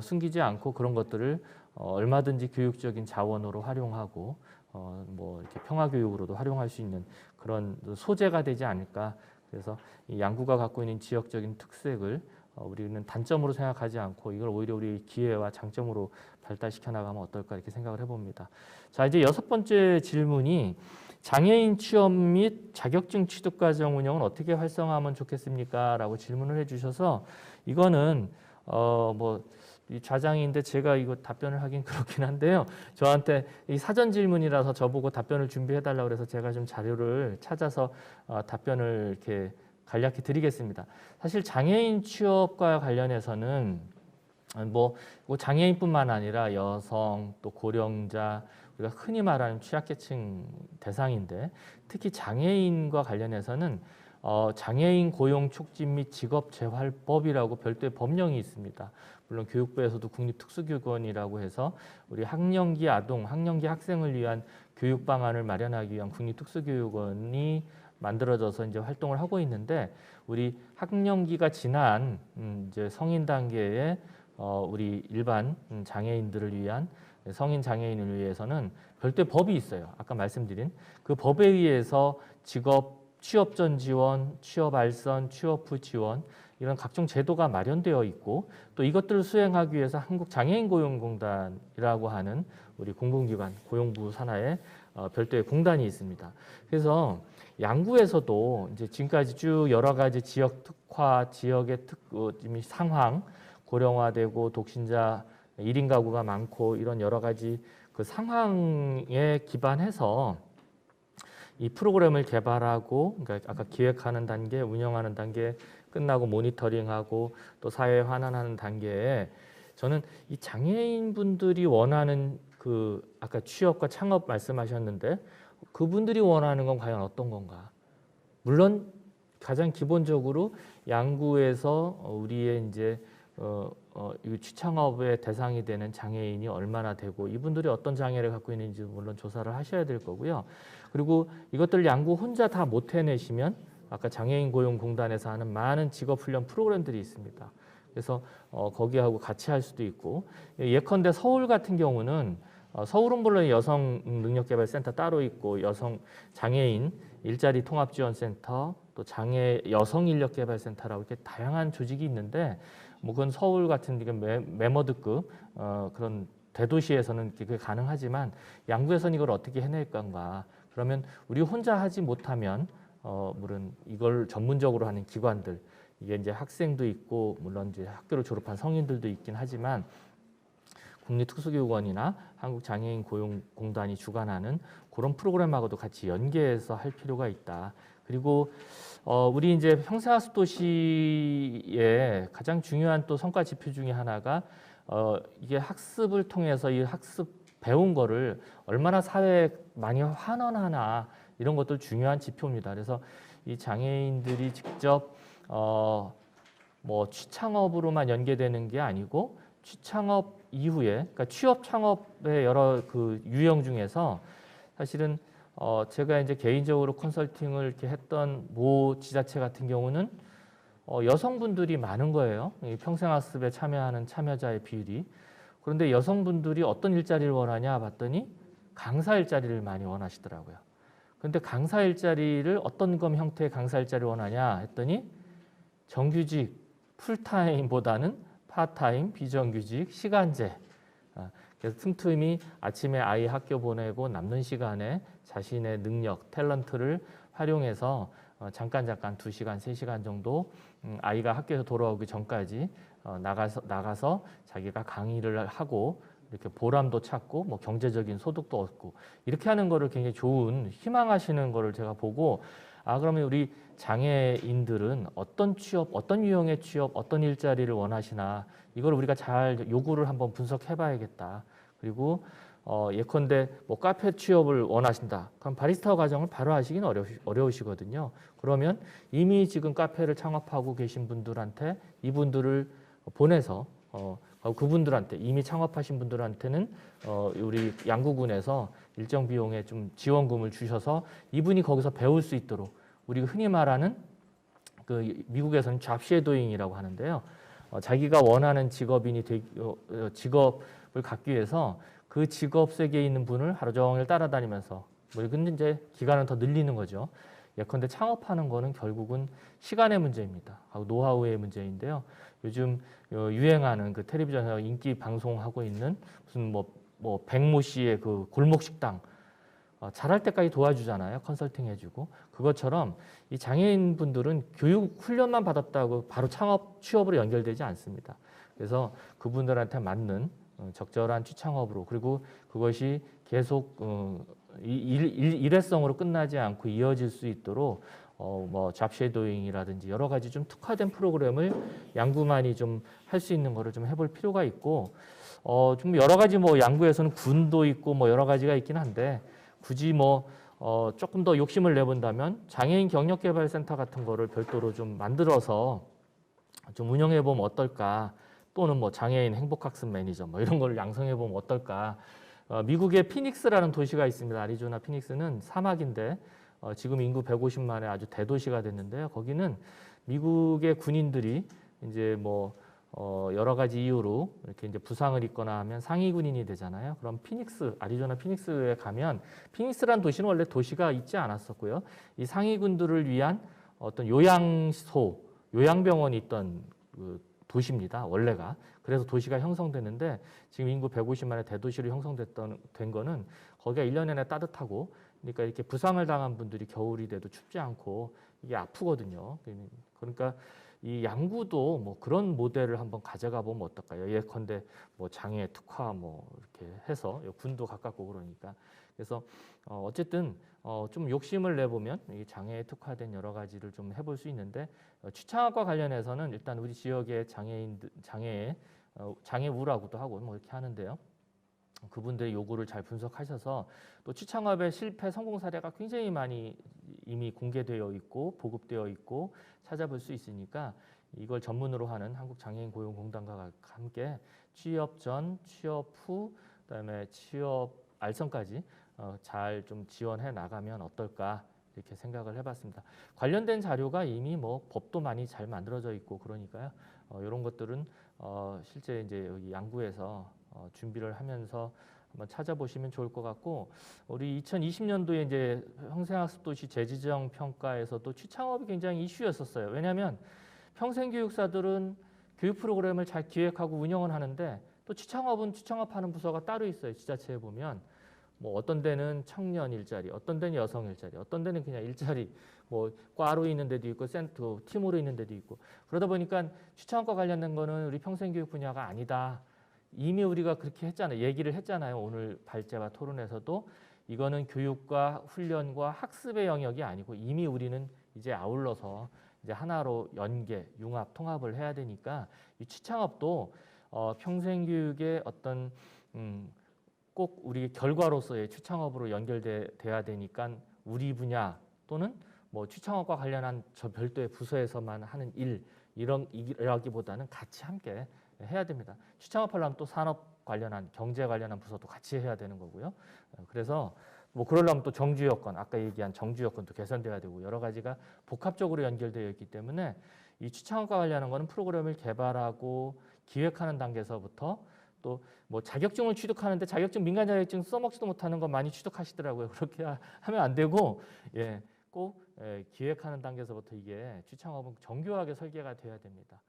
숨기지 않고 그런 것들을 얼마든지 교육적인 자원으로 활용하고 이렇게 평화교육으로도 활용할 수 있는 그런 소재가 되지 않을까. 그래서 이 양구가 갖고 있는 지역적인 특색을 우리는 단점으로 생각하지 않고 이걸 오히려 우리 기회와 장점으로 발달시켜 나가면 어떨까 이렇게 생각을 해봅니다. 자, 이제 6번째 질문이 장애인 취업 및 자격증 취득 과정 운영은 어떻게 활성화하면 좋겠습니까? 라고 질문을 해주셔서 이거는 이 좌장인데 제가 이거 답변을 하긴 그렇긴 한데요. 저한테 이 사전 질문이라서 저보고 답변을 준비해 달라고 그래서 제가 좀 자료를 찾아서 답변을 이렇게 간략히 드리겠습니다. 사실 장애인 취업과 관련해서는 뭐 장애인뿐만 아니라 여성 또 고령자 우리가 흔히 말하는 취약계층 대상인데 특히 장애인과 관련해서는 장애인 고용 촉진 및 직업재활법이라고 별도의 법령이 있습니다. 물론 교육부에서도 국립특수교육원이라고 해서 우리 학령기 아동, 학령기 학생을 위한 교육 방안을 마련하기 위한 국립특수교육원이 만들어져서 이제 활동을 하고 있는데 우리 학령기가 지난 이제 성인 단계에 우리 일반 장애인들을 위한 성인 장애인을 위해서는 별도의 법이 있어요. 아까 말씀드린 그 법에 의해서 취업 전 지원, 취업 알선, 취업 후 지원 이런 각종 제도가 마련되어 있고 또 이것들을 수행하기 위해서 한국장애인고용공단이라고 하는 우리 공공기관 고용부 산하에 별도의 공단이 있습니다. 그래서 양구에서도 이제 지금까지 쭉 여러 가지 지역 특화, 지역의 상황, 고령화되고 독신자 1인 가구가 많고 이런 여러 가지 그 상황에 기반해서 이 프로그램을 개발하고 그러니까 아까 기획하는 단계, 운영하는 단계 끝나고 모니터링하고 또 사회에 환원하는 단계에 저는 이 장애인 분들이 원하는 그 아까 취업과 창업 말씀하셨는데 그분들이 원하는 건 과연 어떤 건가? 물론 가장 기본적으로 양구에서 우리의 이제 이 취창업의 대상이 되는 장애인이 얼마나 되고 이분들이 어떤 장애를 갖고 있는지 물론 조사를 하셔야 될 거고요. 그리고 이것들 양구 혼자 다 못 해내시면 아까 장애인 고용공단에서 하는 많은 직업훈련 프로그램들이 있습니다. 그래서 거기하고 같이 할 수도 있고 예컨대 서울 같은 경우는 서울은 물론 여성 능력개발센터 따로 있고 여성 장애인 일자리 통합지원센터 또 장애 여성 인력개발센터라고 이렇게 다양한 조직이 있는데 뭐 그건 서울 같은 메머드급 그런 대도시에서는 그게 가능하지만 양구에서는 이걸 어떻게 해낼 건가? 그러면 우리 혼자 하지 못하면 물론 이걸 전문적으로 하는 기관들 이게 이제 학생도 있고 물론 이제 학교를 졸업한 성인들도 있긴 하지만 국립특수교육원이나 한국장애인고용공단이 주관하는 그런 프로그램하고도 같이 연계해서 할 필요가 있다. 그리고 우리 이제 평생학습 도시의 가장 중요한 또 성과 지표 중에 하나가 이게 학습을 통해서 이 학습 배운 거를 얼마나 사회에 많이 환원하나 이런 것도 중요한 지표입니다. 그래서 이 장애인들이 직접 뭐 취창업으로만 연계되는 게 아니고 취창업 이후에 그러니까 취업 창업의 여러 그 유형 중에서 사실은 제가 이제 개인적으로 컨설팅을 이렇게 했던 모 지자체 같은 경우는 여성분들이 많은 거예요. 이 평생학습에 참여하는 참여자의 비율이. 그런데 여성분들이 어떤 일자리를 원하냐 봤더니 강사 일자리를 많이 원하시더라고요. 그런데 강사 일자리를 어떤 형태의 강사 일자리를 원하냐 했더니 정규직 풀타임보다는 파타임, 비정규직, 시간제. 그래서 틈틈이 아침에 아이 학교 보내고 남는 시간에 자신의 능력, 탤런트를 활용해서 잠깐 2시간, 3시간 정도 아이가 학교에서 돌아오기 전까지 나가서 자기가 강의를 하고 이렇게 보람도 찾고 뭐 경제적인 소득도 얻고 이렇게 하는 거를 굉장히 좋은 희망하시는 거를 제가 보고 그러면 우리 장애인들은 어떤 취업, 어떤 유형의 취업, 어떤 일자리를 원하시나 이걸 우리가 잘 요구를 한번 분석해 봐야겠다. 그리고 예컨대 뭐 카페 취업을 원하신다. 그럼 바리스타 과정을 바로 하시기는 어려우시거든요. 그러면 이미 지금 카페를 창업하고 계신 분들한테 이분들을 보내서 그분들한테 이미 창업하신 분들한테는 우리 양구군에서 일정 비용의 좀 지원금을 주셔서 이분이 거기서 배울 수 있도록 우리가 흔히 말하는 그 미국에서는 잡 쉐도잉이라고 하는데요. 자기가 원하는 직업을 갖기 위해서 그 직업 세계에 있는 분을 하루 종일 따라다니면서 근데 이제 기간은 더 늘리는 거죠. 예컨대 창업하는 거는 결국은 시간의 문제입니다. 하고 노하우의 문제인데요. 요즘 유행하는 그 텔레비전에서 인기 방송하고 있는 무슨 뭐 백모 씨의 그 골목 식당 잘할 때까지 도와주잖아요. 컨설팅 해주고. 그것처럼 이 장애인 분들은 교육 훈련만 받았다고 바로 취업으로 연결되지 않습니다. 그래서 그분들한테 맞는 적절한 취창업으로, 그리고 그것이 계속 일회성으로 끝나지 않고 이어질 수 있도록 뭐 잡쉐도잉이라든지 여러 가지 좀 특화된 프로그램을 양구만이 좀 할 수 있는 거를 좀 해볼 필요가 있고, 좀 여러 가지 뭐 양구에서는 군도 있고 뭐 여러 가지가 있긴 한데, 굳이 뭐 조금 더 욕심을 내본다면 장애인 경력개발센터 같은 거를 별도로 좀 만들어서 좀 운영해 보면 어떨까, 또는 뭐 장애인 행복학습 매니저 뭐 이런 걸 양성해 보면 어떨까. 미국의 피닉스라는 도시가 있습니다. 아리조나 피닉스는 사막인데 지금 인구 150만의 아주 대도시가 됐는데요. 거기는 미국의 군인들이 이제 뭐 여러 가지 이유로 이렇게 이제 부상을 입거나 하면 상위 군인이 되잖아요. 그럼 아리조나 피닉스에 가면, 피닉스라는 도시는 원래 도시가 있지 않았었고요. 이 상위 군들을 위한 어떤 요양병원이 있던 그 도시입니다. 원래가. 그래서 도시가 형성됐는데, 지금 인구 150만의 대도시로 된 거는 거기가 1년 내내 따뜻하고, 그러니까 이렇게 부상을 당한 분들이 겨울이 돼도 춥지 않고 이게 아프거든요. 그러니까 이 양구도 뭐 그런 모델을 한번 가져가 보면 어떨까요? 예컨대 뭐 장애 특화 뭐 이렇게 해서, 군도 가깝고 그러니까. 그래서 어쨌든 좀 욕심을 내보면 이 장애에 특화된 여러 가지를 좀 해볼 수 있는데, 취창학과 관련해서는 일단 우리 지역의 장애우라고도 하고 뭐 이렇게 하는데요. 그분들의 요구를 잘 분석하셔서, 또 취창업의 실패 성공 사례가 굉장히 많이 이미 공개되어 있고 보급되어 있고 찾아볼 수 있으니까, 이걸 전문으로 하는 한국장애인고용공단과 함께 취업 전, 취업 후, 그다음에 취업 알선까지 잘 좀 지원해 나가면 어떨까, 이렇게 생각을 해봤습니다. 관련된 자료가 이미 뭐 법도 많이 잘 만들어져 있고 그러니까요. 이런 것들은 실제 이제 여기 양구에서 준비를 하면서 한번 찾아보시면 좋을 것 같고, 우리 2020년도에 이제 평생학습도시 재지정 평가에서도 취창업이 굉장히 이슈였었어요. 왜냐하면 평생교육사들은 교육 프로그램을 잘 기획하고 운영은 하는데, 또 취창업은 취창업하는 부서가 따로 있어요. 지자체에 보면 뭐 어떤 데는 청년 일자리, 어떤 데는 여성 일자리, 어떤 데는 그냥 일자리, 뭐 과로 있는 데도 있고 센터 팀으로 있는 데도 있고, 그러다 보니까 취창업과 관련된 거는 우리 평생교육 분야가 아니다. 이미 우리가 그렇게 했잖아요. 얘기를 했잖아요. 오늘 발제와 토론에서도 이거는 교육과 훈련과 학습의 영역이 아니고, 이미 우리는 이제 아울러서 이제 하나로 연계, 융합, 통합을 해야 되니까, 이 취창업도 평생교육의 어떤 꼭 우리 결과로서의 취창업으로 연결돼야 되니까, 우리 분야 또는 뭐 취창업과 관련한 저 별도의 부서에서만 하는 이라기보다는 같이 함께 해야 됩니다. 취창업 하려면 또 산업 관련한, 경제 관련한 부서도 같이 해야 되는 거고요. 그래서 뭐 그러려면 또 정주 여건, 아까 얘기한 정주 여건도 개선돼야 되고, 여러 가지가 복합적으로 연결되어 있기 때문에, 이 취창업과 관련한 거는 프로그램을 개발하고 기획하는 단계에서부터, 또 뭐 자격증을 취득하는데 자격증, 민간 자격증 써먹지도 못하는 거 많이 취득하시더라고요. 그렇게 하면 안 되고, 꼭 기획하는 단계에서부터 이게 취창업은 정교하게 설계가 돼야 됩니다.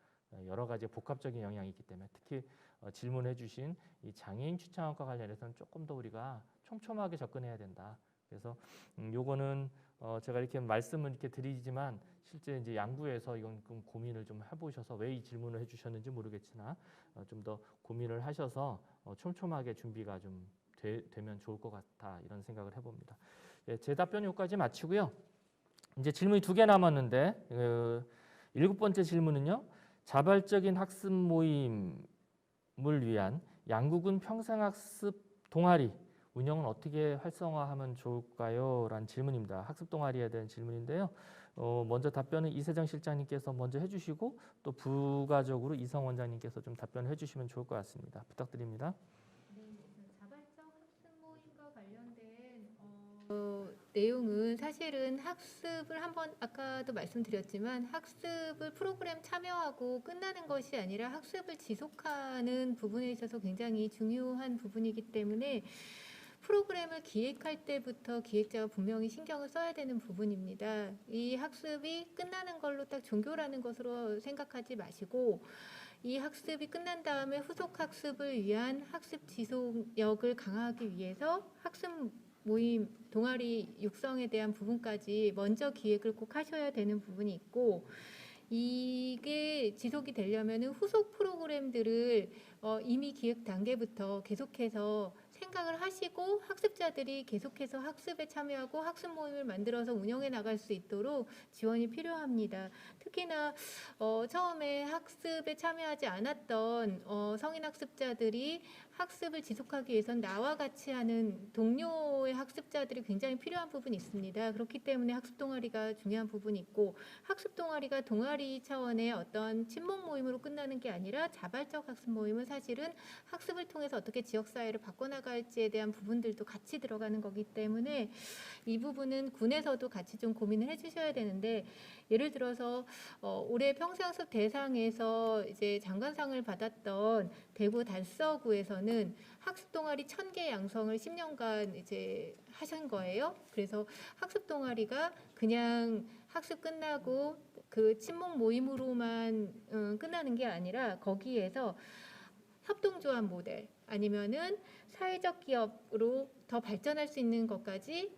여러 가지 복합적인 영향이 있기 때문에, 특히 질문해 주신 이 장애인 취창업과 관련해서는 조금 더 우리가 촘촘하게 접근해야 된다. 그래서 요거는 제가 이렇게 말씀을 이렇게 드리지만, 실제 이제 양구에서 이건 좀 고민을 좀 해보셔서, 왜 이 질문을 해주셨는지 모르겠으나 좀 더 고민을 하셔서 촘촘하게 준비가 좀 되면 좋을 것 같다, 이런 생각을 해봅니다. 제 답변 여기까지 마치고요. 이제 질문이 2개 남았는데, 7번째 질문은요. 자발적인 학습 모임을 위한 양구군 평생학습 동아리 운영은 어떻게 활성화하면 좋을까요? 라는 질문입니다. 학습 동아리에 대한 질문인데요. 먼저 답변은 이세정 실장님께서 먼저 해주시고, 또 부가적으로 이성 원장님께서 좀 답변을 해주시면 좋을 것 같습니다. 부탁드립니다. 네, 자발적 학습 모임과 관련된 내용은 사실은 학습을 한번 아까도 말씀드렸지만, 학습을 프로그램 참여하고 끝나는 것이 아니라 학습을 지속하는 부분에 있어서 굉장히 중요한 부분이기 때문에, 프로그램을 기획할 때부터 기획자가 분명히 신경을 써야 되는 부분입니다. 이 학습이 끝나는 걸로 딱 종교라는 것으로 생각하지 마시고 이 학습이 끝난 다음에 후속 학습을 위한 학습 지속력을 강화하기 위해서 학습 모임, 동아리 육성에 대한 부분까지 먼저 기획을 꼭 하셔야 되는 부분이 있고 이게 지속이 되려면 후속 프로그램들을 이미 기획 단계부터 계속해서 생각을 하시고 학습자들이 계속해서 학습에 참여하고 학습 모임을 만들어서 운영해 나갈 수 있도록 지원이 필요합니다. 특히나 처음에 학습에 참여하지 않았던 성인 학습자들이 학습을 지속하기 위해선 나와 같이 하는 동료의 학습자들이 굉장히 필요한 부분이 있습니다. 그렇기 때문에 학습 동아리가 중요한 부분이 있고 학습 동아리가 동아리 차원의 어떤 친목 모임으로 끝나는 게 아니라 자발적 학습 모임은 사실은 학습을 통해서 어떻게 지역사회를 바꿔나갈지에 대한 부분들도 같이 들어가는 거기 때문에 이 부분은 군에서도 같이 좀 고민을 해주셔야 되는데 예를 들어서 올해 평생학습 대상에서 이제 장관상을 받았던 대구 달서구에서는 학습 동아리 1000개 양성을 10년간 이제 하신 거예요. 그래서 학습 동아리가 그냥 학습 끝나고 그 친목 모임으로만 끝나는 게 아니라 거기에서 협동조합 모델 아니면은 사회적 기업으로 더 발전할 수 있는 것까지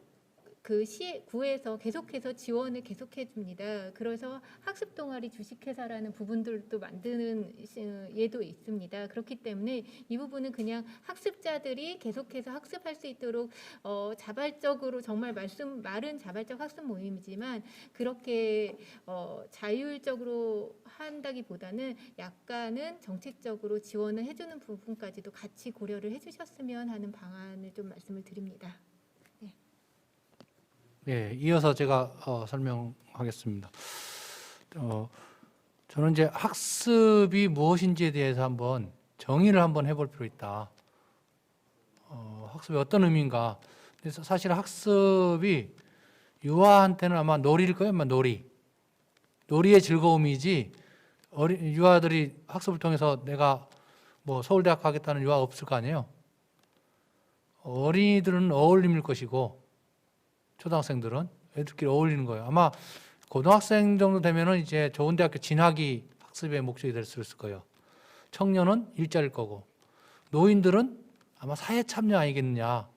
그 구에서 계속해서 지원을 계속해 줍니다. 그래서 학습 동아리 주식회사라는 부분들도 만드는 예도 있습니다. 그렇기 때문에 이 부분은 그냥 학습자들이 계속해서 학습할 수 있도록 자발적으로 정말 말은 자발적 학습 모임이지만 그렇게 자율적으로 한다기보다는 약간은 정책적으로 지원을 해주는 부분까지도 같이 고려를 해주셨으면 하는 방안을 좀 말씀을 드립니다. 네, 이어서 제가 설명하겠습니다. 저는 이제 학습이 무엇인지에 대해서 한번 정의를 한번 해볼 필요 있다. 학습이 어떤 의미인가? 그래서 사실 학습이 유아한테는 아마 놀이일 거예요, 아마 놀이. 놀이의 즐거움이지. 유아들이 학습을 통해서 내가 뭐 서울대학 가겠다는 유아 없을 거 아니에요. 어린이들은 어울림일 것이고. 초등학생들은 애들끼리 어울리는 거예요. 아마 고등학생 정도 되면은 이제 좋은 대학교 진학이 학습의 목적이 될 수 있을 거예요. 청년은 일자리일 거고, 노인들은 아마 사회 참여 아니겠느냐.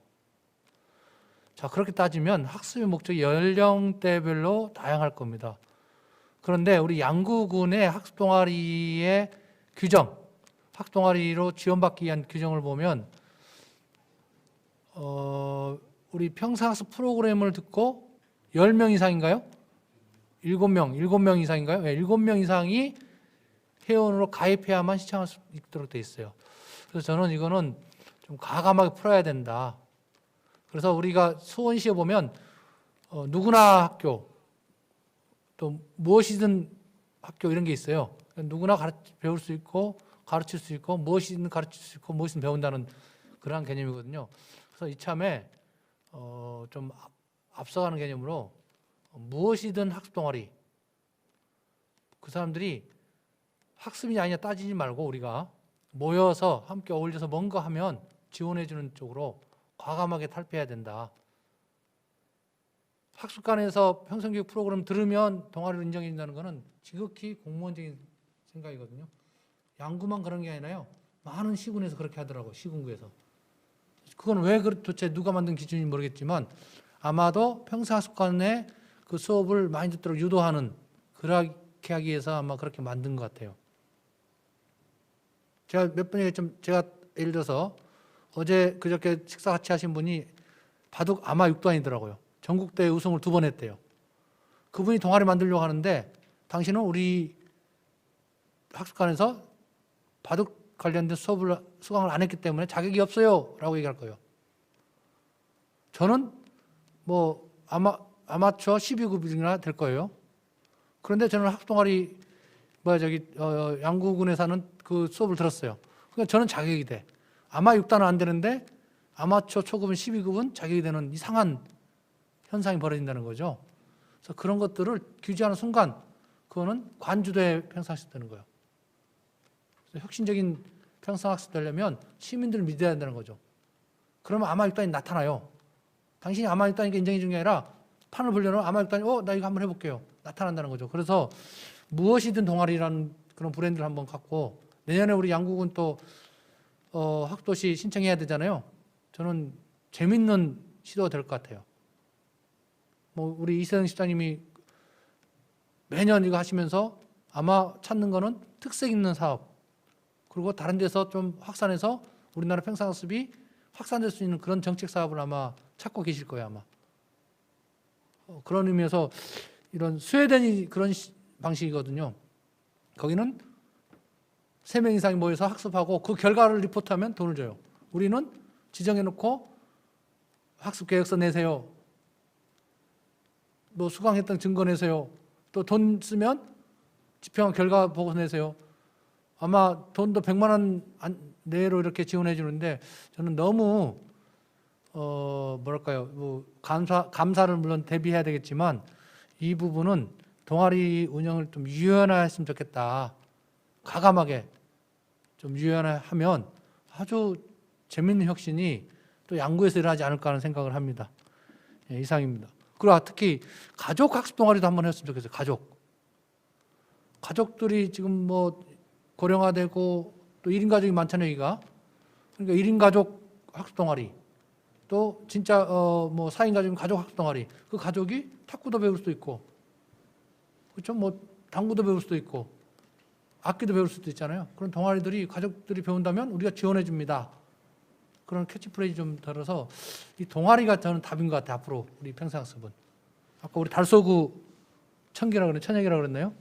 자, 그렇게 따지면 학습의 목적이 연령대별로 다양할 겁니다. 그런데 우리 양구군의 학습 동아리의 규정, 학습 동아리로 지원받기 위한 규정을 보면 우리 평생학습 프로그램을 듣고 10명 이상인가요? 7명 이상인가요? 네, 7명 이상이 회원으로 가입해야만 시청할 수 있도록 돼 있어요. 그래서 저는 이거는 좀 과감하게 풀어야 된다. 그래서 우리가 수원시에 보면 누구나 학교, 또 무엇이든 학교 이런 게 있어요. 누구나 배울 수 있고 가르칠 수 있고 무엇이든 가르칠 수 있고 무엇이든 배운다는 그러한 개념이거든요. 그래서 이참에 좀 앞서가는 개념으로 무엇이든 학습 동아리, 그 사람들이 학습이냐 아니냐 따지지 말고 우리가 모여서 함께 어울려서 뭔가 하면 지원해 주는 쪽으로 과감하게 탈피해야 된다. 학습관에서 평생교육 프로그램 들으면 동아리로 인정해 준다는 것은 지극히 공무원적인 생각이거든요. 양구만 그런 게 아니라요. 많은 시군에서 그렇게 하더라고요. 시군구에서. 그건 왜 도대체 누가 만든 기준인지 모르겠지만 아마도 평생학습관의 그 수업을 많이 듣도록 유도하는 그렇게 하기 위해서 아마 그렇게 만든 것 같아요. 제가 몇 번 얘기했지만 제가 예를 들어서 어제 그저께 식사 같이 하신 분이 바둑 아마 6단이더라고요. 전국대회 우승을 2번 했대요. 그분이 동아리 만들려고 하는데 당신은 우리 학습관에서 바둑 관련된 수업을 수강을 안 했기 때문에 자격이 없어요 라고 얘기할 거예요. 저는 뭐 아마추어 12급이나 될 거예요. 그런데 저는 학습동아리 양구군에 사는 그 수업을 들었어요. 그러니까 저는 자격이 돼. 아마 6단은 안 되는데 아마추어 초급은 12급은 자격이 되는 이상한 현상이 벌어진다는 거죠. 그래서 그런 것들을 규제하는 순간 그거는 관주도에 평상시 되는 거예요. 혁신적인 평생학습 되려면 시민들을 믿어야 한다는 거죠. 그러면 아마육단이 나타나요. 당신이 아마육단이니까 인정해 준 게 아니라 판을 벌려놓으면 아마육단이 나 이거 한번 해볼게요. 나타난다는 거죠. 그래서 무엇이든 동아리라는 그런 브랜드를 한번 갖고 내년에 우리 양국은 또 학도시 신청해야 되잖아요. 저는 재밌는 시도가 될 것 같아요. 뭐 우리 이세영 실장님이 매년 이거 하시면서 아마 찾는 거는 특색 있는 사업, 그리고 다른 데서 좀 확산해서 우리나라 평상학습이 확산될 수 있는 그런 정책 사업을 아마 찾고 계실 거예요, 아마. 그런 의미에서 이런 스웨덴이 그런 방식이거든요. 거기는 3명 이상이 모여서 학습하고 그 결과를 리포트하면 돈을 줘요. 우리는 지정해놓고 학습 계획서 내세요. 뭐 수강했던 증거 내세요. 또 돈 쓰면 지평한 결과 보고 내세요. 아마 돈도 100만 원 내로 이렇게 지원해 주는데 저는 너무 뭐랄까요, 뭐 감사를 물론 대비해야 되겠지만 이 부분은 동아리 운영을 좀 유연화했으면 좋겠다. 과감하게 좀 유연화하면 아주 재밌는 혁신이 또 양구에서 일어나지 않을까 하는 생각을 합니다. 예, 이상입니다. 그리고 특히 가족 학습 동아리도 한번 했으면 좋겠어요. 가족들이 지금 뭐 고령화되고 또 1인 가족이 많잖아요, 여기가. 그러니까 1인 가족 학습 동아리, 또 진짜 뭐 4인 가족이면 가족 학습 동아리. 그 가족이 탁구도 배울 수도 있고, 그렇죠? 뭐 당구도 배울 수도 있고, 악기도 배울 수도 있잖아요. 그런 동아리들이 가족들이 배운다면 우리가 지원해 줍니다. 그런 캐치프레이즈 좀 들어서 이 동아리가 저는 답인 것 같아요. 앞으로 우리 평생학습은. 아까 우리 달서구 천역이라고 그랬나요?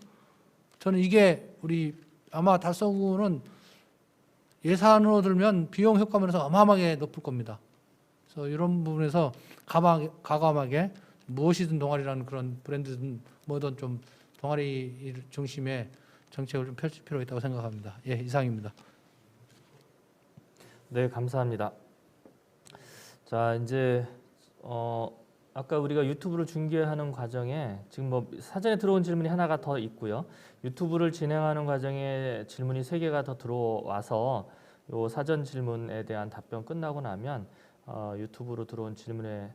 저는 이게 우리 아마 달서구는 예산으로 들면 비용 효과면에서 어마어마하게 높을 겁니다. 그래서 이런 부분에서 과감하게 무엇이든 동아리라는 그런 브랜드든 뭐든 좀 동아리 중심의 정책을 좀 펼칠 필요가 있다고 생각합니다. 예, 이상입니다. 네, 감사합니다. 자, 이제 아까 우리가 유튜브를 중계하는 과정에 지금 뭐 사전에 들어온 질문이 하나가 더 있고요. 유튜브를 진행하는 과정에 질문이 3개가 더 들어와서 요 사전 질문에 대한 답변 끝나고 나면 유튜브로 들어온 질문에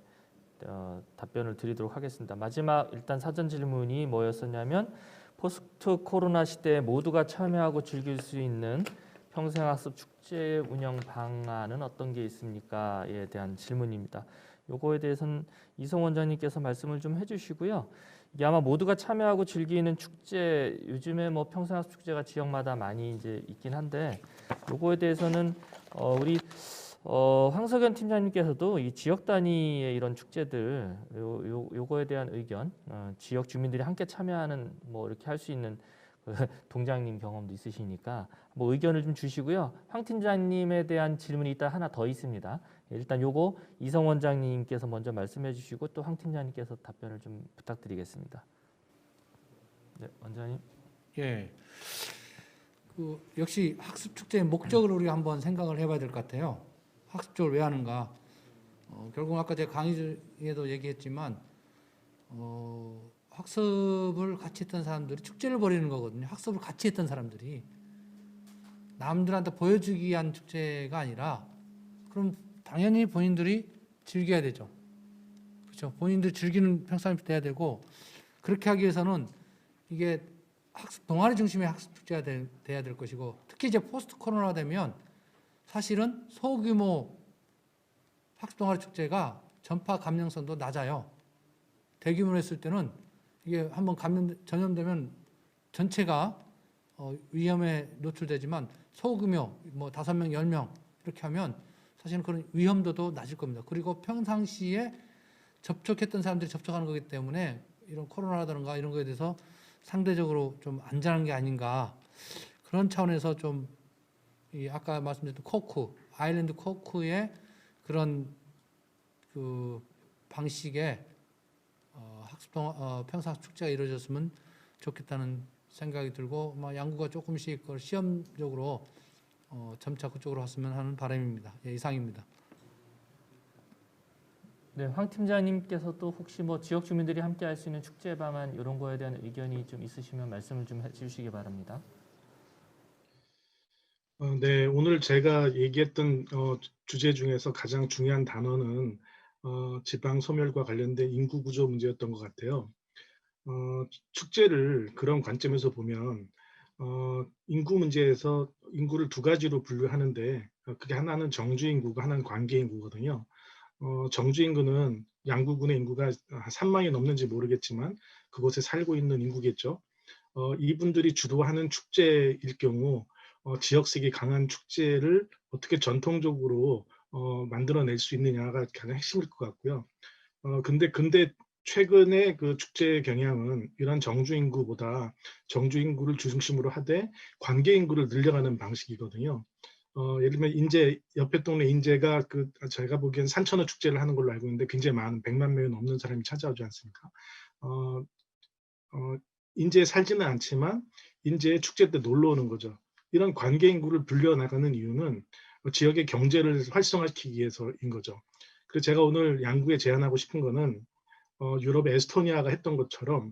답변을 드리도록 하겠습니다. 마지막 일단 사전 질문이 뭐였었냐면 포스트 코로나 시대에 모두가 참여하고 즐길 수 있는 평생학습 축제 운영 방안은 어떤 게 있습니까?에 대한 질문입니다. 요거에 대해서는 이성 원장님께서 말씀을 좀 해주시고요. 이게 아마 모두가 참여하고 즐기는 축제, 요즘에 뭐 평생학습 축제가 지역마다 많이 이제 있긴 한데 요거에 대해서는 우리 황석연 팀장님께서도 이 지역 단위의 이런 축제들 요거에 대한 의견, 지역 주민들이 함께 참여하는 뭐 이렇게 할 수 있는 동장님 경험도 있으시니까 뭐 의견을 좀 주시고요. 황 팀장님에 대한 질문이 이따 하나 더 있습니다. 일단 요거 이성 원장님께서 먼저 말씀해 주시고 또 황 팀장님께서 답변을 좀 부탁드리겠습니다. 네, 원장님. 예. 역시 학습 축제의 목적을 우리가 한번 생각을 해봐야 될 것 같아요. 학습 축제를 왜 하는가? 결국 아까 제가 강의에도 얘기했지만 학습을 같이 했던 사람들이 축제를 벌이는 거거든요. 학습을 같이 했던 사람들이 남들한테 보여주기 위한 축제가 아니라 그럼 당연히 본인들이 즐겨야 되죠. 그렇죠? 본인들이 즐기는 평상시 돼야 되고 그렇게 하기 위해서는 이게 학습 동아리 중심의 학습 축제가 돼야 될 것이고 특히 이제 포스트 코로나 되면 사실은 소규모 학습 동아리 축제가 전파 감염성도 낮아요. 대규모로 했을 때는 이게 한번 전염되면 전체가 위험에 노출되지만 소규모 뭐 5명, 10명 이렇게 하면 사실은 그런 위험도도 낮을 겁니다. 그리고 평상시에 접촉했던 사람들이 접촉하는 거기 때문에 이런 코로나라든가 이런 거에 대해서 상대적으로 좀 안전한 게 아닌가 그런 차원에서 좀 이 아까 말씀드렸던 코쿠 아일랜드 코쿠의 그런 그 방식의 학습 평상학 축제가 이루어졌으면 좋겠다는 생각이 들고 양구가 조금씩 그걸 시험적으로 점차 그쪽으로 왔으면 하는 바람입니다. 예, 이상입니다. 네, 황 팀장님께서도 혹시 뭐 지역 주민들이 함께 할 수 있는 축제 방안 이런 거에 대한 의견이 좀 있으시면 말씀을 좀 해주시기 바랍니다. 네, 오늘 제가 얘기했던 주제 중에서 가장 중요한 단어는 지방 소멸과 관련된 인구 구조 문제였던 것 같아요. 축제를 그런 관점에서 보면 인구 문제에서 인구를 두 가지로 분류하는데 그게 하나는 정주 인구가 하나는 관계 인구거든요. 정주 인구는 양구군의 인구가 3만이 넘는지 모르겠지만 그곳에 살고 있는 인구겠죠. 이분들이 주도하는 축제일 경우 지역색이 강한 축제를 어떻게 전통적으로 만들어낼 수 있느냐가 가장 핵심일 것 같고요. 근데 최근에 그 축제 경향은 이런 정주 인구보다 정주 인구를 중심으로 하되 관계 인구를 늘려가는 방식이거든요. 예를 들면 인제 옆에 동네 인제가 그 제가 보기엔 산천어 축제를 하는 걸로 알고 있는데 굉장히 많은 100만 명이 넘는 사람이 찾아오지 않습니까? 어, 어, 인제에 살지는 않지만 인제에 축제 때 놀러 오는 거죠. 이런 관계 인구를 불려나가는 이유는 지역의 경제를 활성화시키기 위해서인 거죠. 그래서 제가 오늘 양구에 제안하고 싶은 거는 유럽의 에스토니아가 했던 것처럼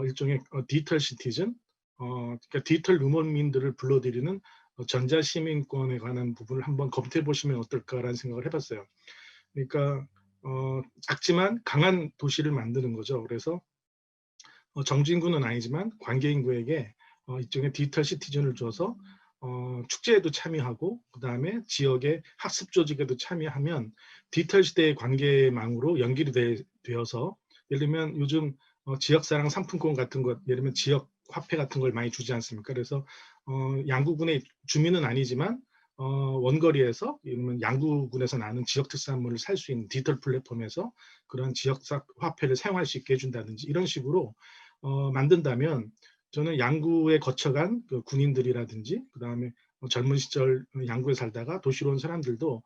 일종의 디지털 시티즌, 그러니까 디지털 유목민들을 불러들이는 전자시민권에 관한 부분을 한번 검토해 보시면 어떨까라는 생각을 해봤어요. 그러니까 작지만 강한 도시를 만드는 거죠. 그래서 정주인구는 아니지만 관계인구에게 일종의 디지털 시티즌을 줘서 축제에도 참여하고 그다음에 지역의 학습 조직에도 참여하면 디지털 시대의 관계망으로 연결이 되어서 예를 들면 요즘 지역사랑 상품권 같은 것 예를 들면 지역 화폐 같은 걸 많이 주지 않습니까? 그래서 양구군의 주민은 아니지만 원거리에서 예를 들면 양구군에서 나는 지역 특산물을 살 수 있는 디지털 플랫폼에서 그런 지역 화폐를 사용할 수 있게 해준다든지 이런 식으로 만든다면 저는 양구에 거쳐간 그 군인들이라든지 그다음에 젊은 시절 양구에 살다가 도시로 온 사람들도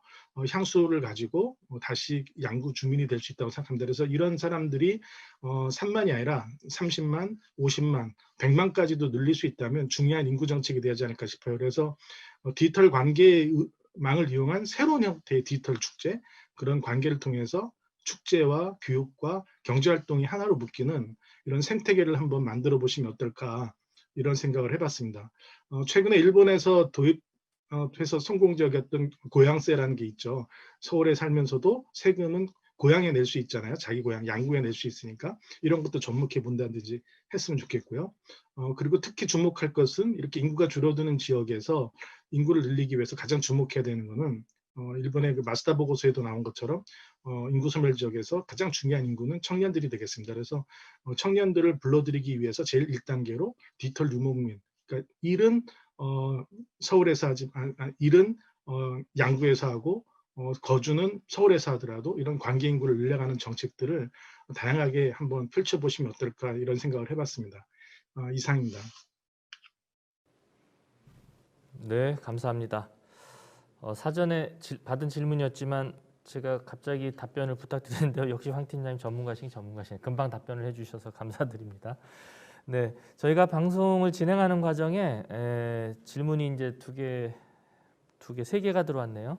향수를 가지고 다시 양구 주민이 될 수 있다고 생각합니다. 그래서 이런 사람들이 3만이 아니라 30만, 50만, 100만까지도 늘릴 수 있다면 중요한 인구 정책이 되지 않을까 싶어요. 그래서 디지털 관계망을 이용한 새로운 형태의 디지털 축제 그런 관계를 통해서 축제와 교육과 경제활동이 하나로 묶이는 이런 생태계를 한번 만들어 보시면 어떨까 이런 생각을 해봤습니다. 최근에 일본에서 도입해서 성공적이었던 고향세라는 게 있죠. 서울에 살면서도 세금은 고향에 낼 수 있잖아요. 자기 고향 양구에 낼 수 있으니까 이런 것도 접목해 본다든지 했으면 좋겠고요. 그리고 특히 주목할 것은 이렇게 인구가 줄어드는 지역에서 인구를 늘리기 위해서 가장 주목해야 되는 것은 일본의 그 마스다 보고서에도 나온 것처럼 인구 소멸 지역에서 가장 중요한 인구는 청년들이 되겠습니다. 그래서 청년들을 불러들이기 위해서 제일 1단계로 디지털 유목민, 그러니까 일은 서울에서 하지, 일은 양구에서 하고 거주는 서울에서 하더라도 이런 관계 인구를 늘려가는 정책들을 다양하게 한번 펼쳐보시면 어떨까 이런 생각을 해봤습니다. 이상입니다. 네, 감사합니다. 사전에 받은 질문이었지만 제가 갑자기 답변을 부탁드리는데요. 역시 황 팀장님 전문가시네. 금방 답변을 해주셔서 감사드립니다. 네, 저희가 방송을 진행하는 과정에 질문이 이제 세 개가 들어왔네요.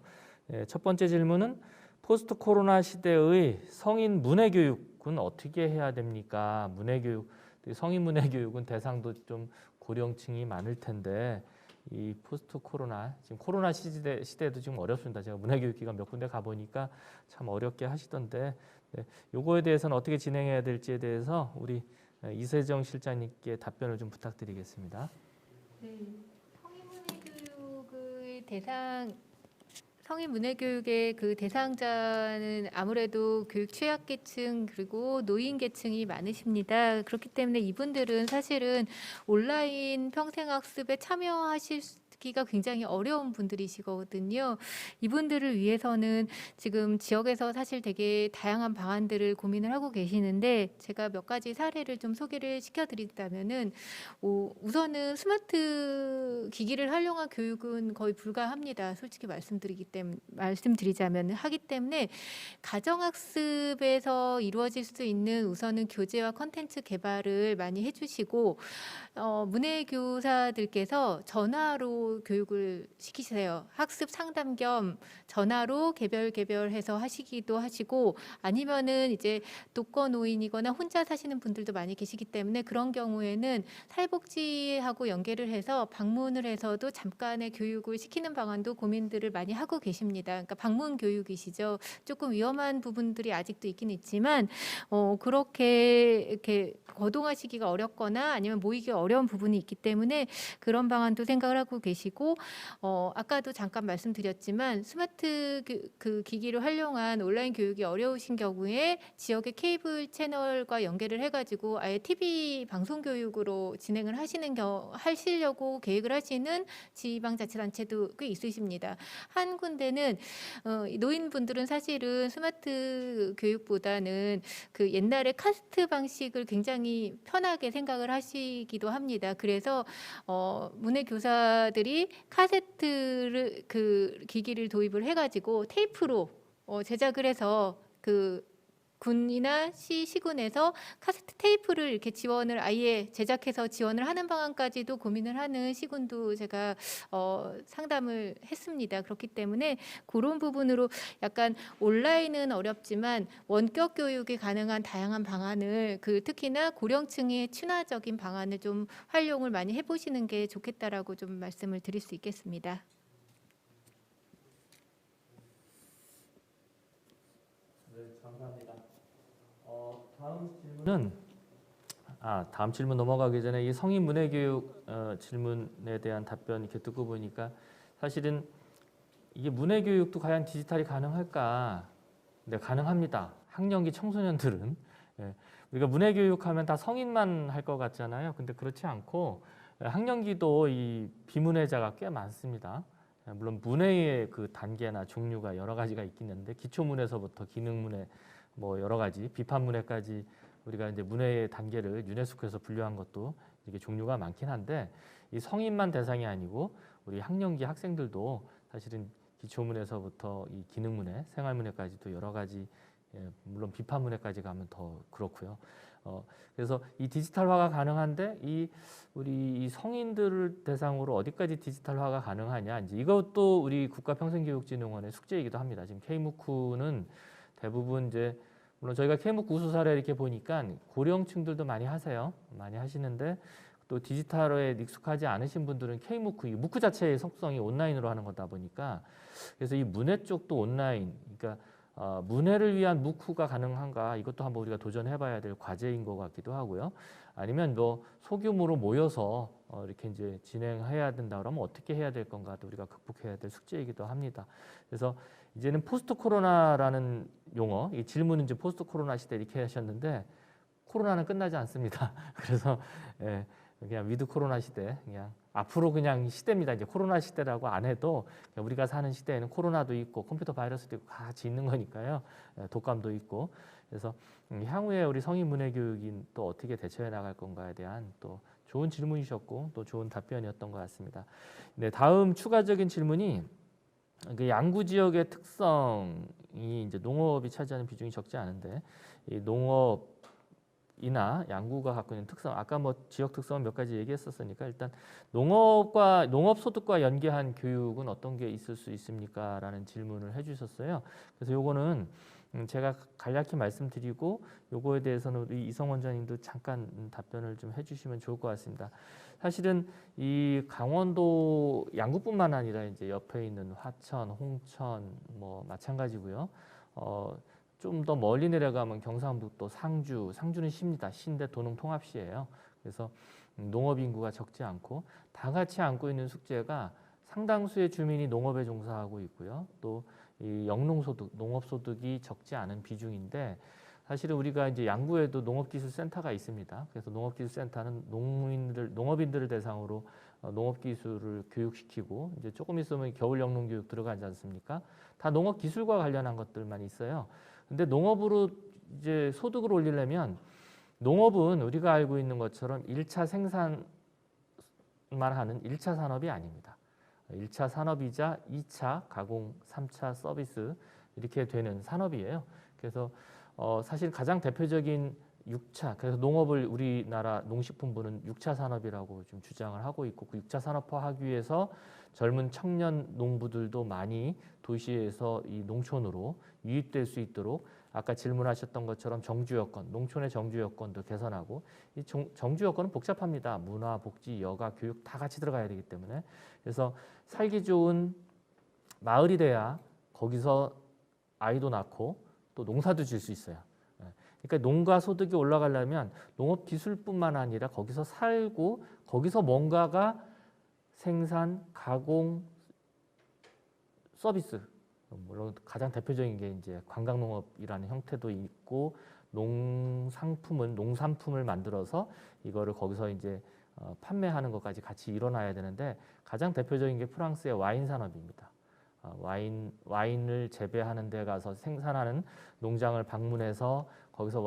첫 번째 질문은 포스트 코로나 시대의 성인 문해 교육은 어떻게 해야 됩니까? 문해 교육, 성인 문해 교육은 대상도 좀 고령층이 많을 텐데 이 포스트 코로나 지금 코로나 시대도 지금 어렵습니다. 제가 문해교육기관 몇 군데 가보니까 참 어렵게 하시던데 요거에 대해서는 어떻게 진행해야 될지에 대해서 우리 이세정 실장님께 답변을 좀 부탁드리겠습니다. 네, 성인문예교육의 그 대상자는 아무래도 교육 취약계층 그리고 노인계층이 많으십니다. 그렇기 때문에 이분들은 사실은 온라인 평생학습에 참여하시기가 굉장히 어려운 분들이시거든요. 이분들을 위해서는 지금 지역에서 사실 되게 다양한 방안들을 고민을 하고 계시는데 제가 몇 가지 사례를 좀 소개를 시켜드린다면은 우선은 스마트 기기를 활용한 교육은 거의 불가합니다. 솔직히 말씀드리자면 하기 때문에 가정학습에서 이루어질 수 있는 우선은 교재와 컨텐츠 개발을 많이 해주시고 문해교사들께서 전화로 전화로 교육을 시키세요. 학습 상담 겸 전화로 개별해서 하시기도 하시고, 아니면은 이제 독거노인이거나 혼자 사시는 분들도 많이 계시기 때문에 그런 경우에는 사회복지하고 연계를 해서 방문을 해서도 잠깐의 교육을 시키는 방안도 고민들을 많이 하고 계십니다. 그러니까 방문 교육이시죠. 조금 위험한 부분들이 아직도 있긴 있지만 그렇게 이렇게 거동하시기가 어렵거나 아니면 모이기 어려운 부분이 있기 때문에 그런 방안도 생각을 하고 계시고, 아까도 잠깐 말씀드렸지만 스마트 그 기기를 활용한 온라인 교육이 어려우신 경우에 지역의 케이블 채널과 연계를 해가지고 아예 TV 방송 교육으로 진행을 하시려고 계획을 하시는 지방자치단체도 꽤 있으십니다. 한 군데는 노인분들은 사실은 스마트 교육보다는 그 옛날에 카스트 방식을 굉장히 편하게 생각을 하시기도 합니다. 그래서 문해 교사들이 카세트를 그 기기를 도입을 해가지고 테이프로 제작을 해서 그 군이나 시군에서 카세트 테이프를 이렇게 지원을 아예 제작해서 지원을 하는 방안까지도 고민을 하는 시군도 제가 상담을 했습니다. 그렇기 때문에 그런 부분으로 약간 온라인은 어렵지만 원격 교육이 가능한 다양한 방안을 특히나 고령층의 친화적인 방안을 좀 활용을 많이 해보시는 게 좋겠다라고 좀 말씀을 드릴 수 있겠습니다. 네, 감사합니다. 다음 질문 넘어가기 전에 이 성인 문해교육 질문에 대한 답변 이렇게 듣고 보니까 사실은 이게 문해교육도 과연 디지털이 가능할까? 네, 가능합니다. 학령기 청소년들은 우리가 문해교육하면 다 성인만 할 것 같잖아요. 근데 그렇지 않고 학령기도 이 비문해자가 꽤 많습니다. 물론 문해의 그 단계나 종류가 여러 가지가 있겠는데 기초문해서부터 기능문해 뭐 여러 가지 비판문해까지 우리가 이제 문해의 단계를 유네스코에서 분류한 것도 이게 종류가 많긴 한데 이 성인만 대상이 아니고 우리 학령기 학생들도 사실은 기초문해서부터 이 기능문해, 생활문해까지도 여러 가지 물론 비판문해까지 가면 더 그렇고요. 그래서 이 디지털화가 가능한데 우리 이 성인들을 대상으로 어디까지 디지털화가 가능하냐 이제 이것도 우리 국가평생교육진흥원의 숙제이기도 합니다. 지금 K무크는 대부분 이제 물론 저희가 K무크 우수 사례 이렇게 보니까 고령층들도 많이 하세요. 많이 하시는데 또 디지털에 익숙하지 않으신 분들은 K무크, 이 무크 자체의 속성이 온라인으로 하는 거다 보니까 그래서 이 문해 쪽도 온라인, 그러니까 문해를 위한 무크가 가능한가 이것도 한번 우리가 도전해봐야 될 과제인 것 같기도 하고요. 아니면 뭐 소규모로 모여서 이렇게 이제 진행해야 된다 그러면 어떻게 해야 될 건가도 우리가 극복해야 될 숙제이기도 합니다. 그래서 이제는 포스트 코로나라는 용어, 이 질문은 이제 포스트 코로나 시대 이렇게 하셨는데 코로나는 끝나지 않습니다. 그래서 그냥 위드 코로나 시대, 그냥 앞으로 그냥 시대입니다. 이제 코로나 시대라고 안 해도 우리가 사는 시대에는 코로나도 있고 컴퓨터 바이러스도 있고 같이 있는 거니까요. 독감도 있고. 그래서 향후에 우리 성인 문해 교육이 또 어떻게 대처해 나갈 건가에 대한 또 좋은 질문이셨고 또 좋은 답변이었던 것 같습니다. 네, 다음 추가적인 질문이 그 양구 지역의 특성이 이제 농업이 차지하는 비중이 적지 않은데 이 농업이나 양구가 갖고 있는 특성, 아까 뭐 지역 특성은 몇 가지 얘기했었으니까 일단 농업 소득과 연계한 교육은 어떤 게 있을 수 있습니까? 라는 질문을 해주셨어요. 그래서 요거는 제가 간략히 말씀드리고 요거에 대해서는 우리 이성 원장님도 잠깐 답변을 좀 해주시면 좋을 것 같습니다. 사실은 이 강원도 양구뿐만 아니라 이제 옆에 있는 화천, 홍천 뭐 마찬가지고요. 좀 더 멀리 내려가면 경상북도 상주는 시입니다. 시인데 도농통합시예요. 그래서 농업 인구가 적지 않고 다 같이 안고 있는 숙제가 상당수의 주민이 농업에 종사하고 있고요. 또 이 영농소득, 농업소득이 적지 않은 비중인데 사실은 우리가 이제 양구에도 농업기술센터가 있습니다. 그래서 농업기술센터는 농업인들을 대상으로 농업기술을 교육시키고 이제 조금 있으면 겨울 영농교육 들어가지 않습니까? 다 농업기술과 관련한 것들만 있어요. 근데 농업으로 이제 소득을 올리려면 농업은 우리가 알고 있는 것처럼 1차 생산만 하는 1차 산업이 아닙니다. 1차 산업이자 2차 가공, 3차 서비스 이렇게 되는 산업이에요. 그래서 사실 가장 대표적인 6차, 그래서 농업을 우리나라 농식품부는 6차 산업이라고 좀 주장을 하고 있고, 그 6차 산업화하기 위해서 젊은 청년 농부들도 많이 도시에서 이 농촌으로 유입될 수 있도록 아까 질문하셨던 것처럼 정주 여건, 농촌의 정주 여건도 개선하고, 이 정주 여건은 복잡합니다. 문화, 복지, 여가, 교육 다 같이 들어가야 되기 때문에, 그래서 살기 좋은 마을이 돼야 거기서 아이도 낳고 또 농사도 지을 수 있어요. 그러니까 농가 소득이 올라가려면 농업 기술뿐만 아니라 거기서 살고 거기서 뭔가가 생산, 가공, 서비스, 물론 가장 대표적인 게 이제 관광농업이라는 형태도 있고, 농산품을 만들어서 이거를 거기서 이제 판매하는 것까지 같이 일어나야 되는데, 가장 대표적인 게 프랑스의 와인 산업입니다. 와인을 재배하는 데 가서 생산하는 농장을 방문해서 거기서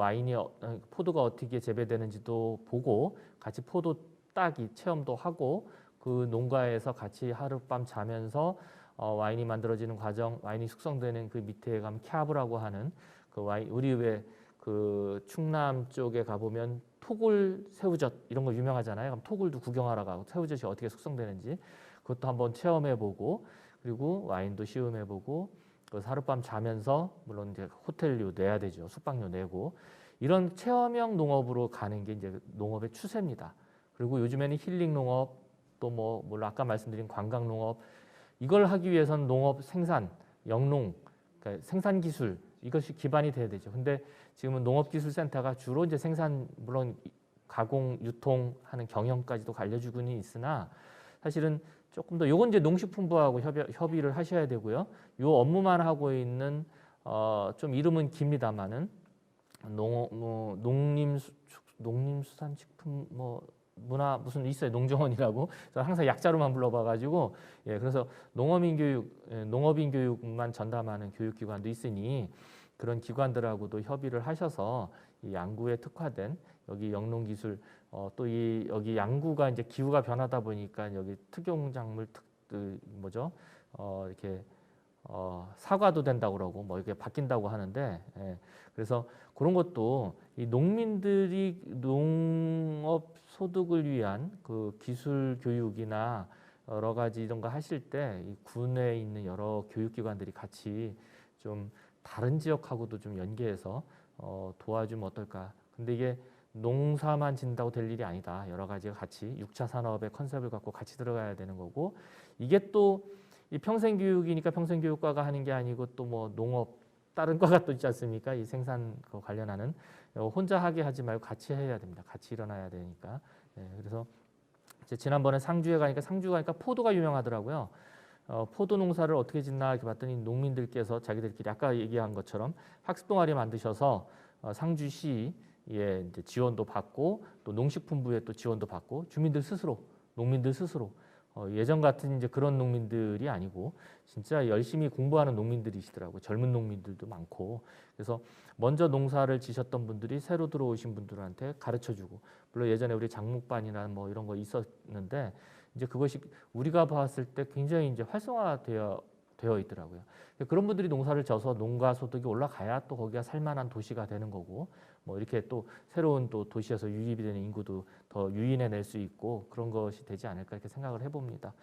포도가 어떻게 재배되는지도 보고 같이 포도 따기 체험도 하고, 그 농가에서 같이 하룻밤 자면서 와인이 만들어지는 과정, 와인이 숙성되는 그 밑에 가면 캬브라고 하는 그 와인, 우리 왜 그 충남 쪽에 가보면 토굴 새우젓 이런 거 유명하잖아요. 그럼 토굴도 구경하러 가고 새우젓이 어떻게 숙성되는지 그것도 한번 체험해보고, 그리고 와인도 시음해보고, 그 하룻밤 자면서 물론 이제 호텔료 내야 되죠. 숙박료 내고, 이런 체험형 농업으로 가는 게 이제 농업의 추세입니다. 그리고 요즘에는 힐링 농업, 또 물론 아까 말씀드린 관광 농업, 이걸 하기 위해서는 농업 생산, 영농, 그러니까 생산 기술 이것이 기반이 돼야 되죠. 근데 지금은 농업기술센터가 주로 이제 생산, 물론 가공, 유통하는 경영까지도 알려주고는 있으나, 사실은 조금 더 요건 이제 농식품부하고 협의를 하셔야 되고요. 요 업무만 하고 있는 좀 이름은 깁니다만은 농림수산식품 문화 무슨 있어요. 농정원이라고. 저 항상 약자로만 불러봐가지고, 예, 그래서 농업인 교육만 전담하는 교육기관도 있으니 그런 기관들하고도 협의를 하셔서 이 양구에 특화된 여기 영농기술, 또 여기 양구가 이제 기후가 변하다 보니까 여기 특용작물 이렇게 사과도 된다고 그러고 이렇게 바뀐다고 하는데, 예, 그래서 그런 것도 이 농민들이 농업 소득을 위한 그 기술 교육이나 여러 가지 이런 거 하실 때 이 군에 있는 여러 교육기관들이 같이 좀 다른 지역하고도 좀 연계해서 도와주면 어떨까. 근데 이게 농사만 진다고 될 일이 아니다. 여러 가지가 같이 6차 산업의 컨셉을 갖고 같이 들어가야 되는 거고, 이게 또 이 평생교육이니까 평생교육과가 하는 게 아니고 또 농업 다른 과가 또 있지 않습니까? 이 생산 관련하는 혼자 하게 하지 말고 같이 해야 됩니다. 같이 일어나야 되니까. 예, 그래서 지난번에 상주에 가니까 포도가 유명하더라고요. 포도 농사를 어떻게 짓나 이렇게 봤더니 농민들께서 자기들끼리 아까 얘기한 것처럼 학습 동아리 만드셔서 상주시에 이제 지원도 받고, 또 농식품부에 또 지원도 받고, 농민들 스스로 예전 같은 이제 그런 농민들이 아니고 진짜 열심히 공부하는 농민들이시더라고요. 젊은 농민들도 많고. 그래서 먼저 농사를 지셨던 분들이 새로 들어오신 분들한테 가르쳐주고, 물론 예전에 우리 장목반이나 이런 거 있었는데 이제 그것이 우리가 봤을 때 굉장히 이제 활성화되어 있더라고요. 그런 분들이 농사를 져서 농가 소득이 올라가야 또 거기가 살만한 도시가 되는 거고, 이렇게 또 새로운 또 도시에서 유입이 되는 인구도 더 유인해낼 수 있고, 그런 것이 되지 않을까 이렇게 생각을 해봅니다.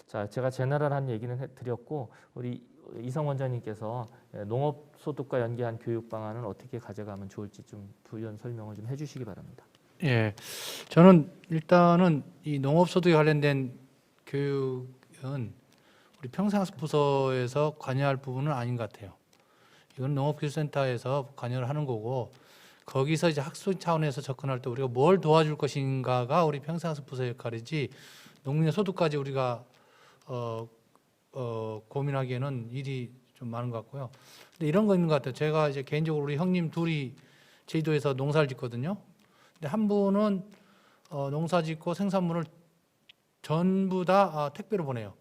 자, 제가 제너럴한 얘기는 드렸고, 우리 이성 원장님께서 농업 소득과 연계한 교육 방안은 어떻게 가져가면 좋을지 좀 부연 설명을 좀 해주시기 바랍니다. 예, 저는 일단은 이 농업 소득에 관련된 교육은 우리 평생학습 부서에서 관여할 부분은 아닌 것 같아요. 이건 농업기술센터에서 관여를 하는 거고, 거기서 이제 학술 차원에서 접근할 때 우리가 뭘 도와줄 것인가가 우리 평생학습 부서의 역할이지, 농민의 소득까지 우리가 고민하기에는 일이 좀 많은 것 같고요. 근데 이런 거 있는 것 같아요. 제가 이제 개인적으로 우리 형님 둘이 제주도에서 농사를 짓거든요. 근데 한 분은 농사 짓고 생산물을 전부 다 택배로 보내요.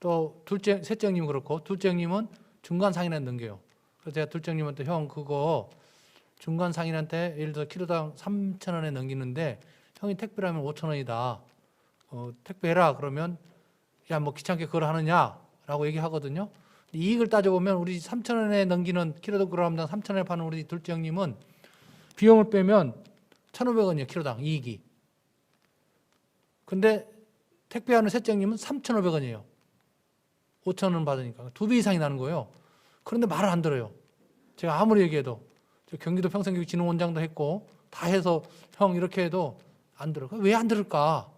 또 셋째 형님은 그렇고, 둘째 형님은 중간 상인한테 넘겨요. 그래서 제가 둘째 형님한테 형 그거 중간 상인한테 예를 들어 키로당 3,000원에 넘기는데 형이 택배로 하면 5,000원이다. 택배해라. 그러면 야 귀찮게 그걸 하느냐라고 얘기하거든요. 이익을 따져보면 우리 3,000원에 넘기는 키로그램당 3,000원에 파는 우리 둘째 형님은 비용을 빼면 1,500원이에요. 키로당 이익이. 근데 택배하는 셋째님은 3,500원이에요. 5,000원 받으니까 2배 이상이 나는 거예요. 그런데 말을 안 들어요. 제가 아무리 얘기해도 저 경기도 평생교육진흥원장도 했고 다 해서 형 이렇게 해도 안 들어. 왜 안 들을까?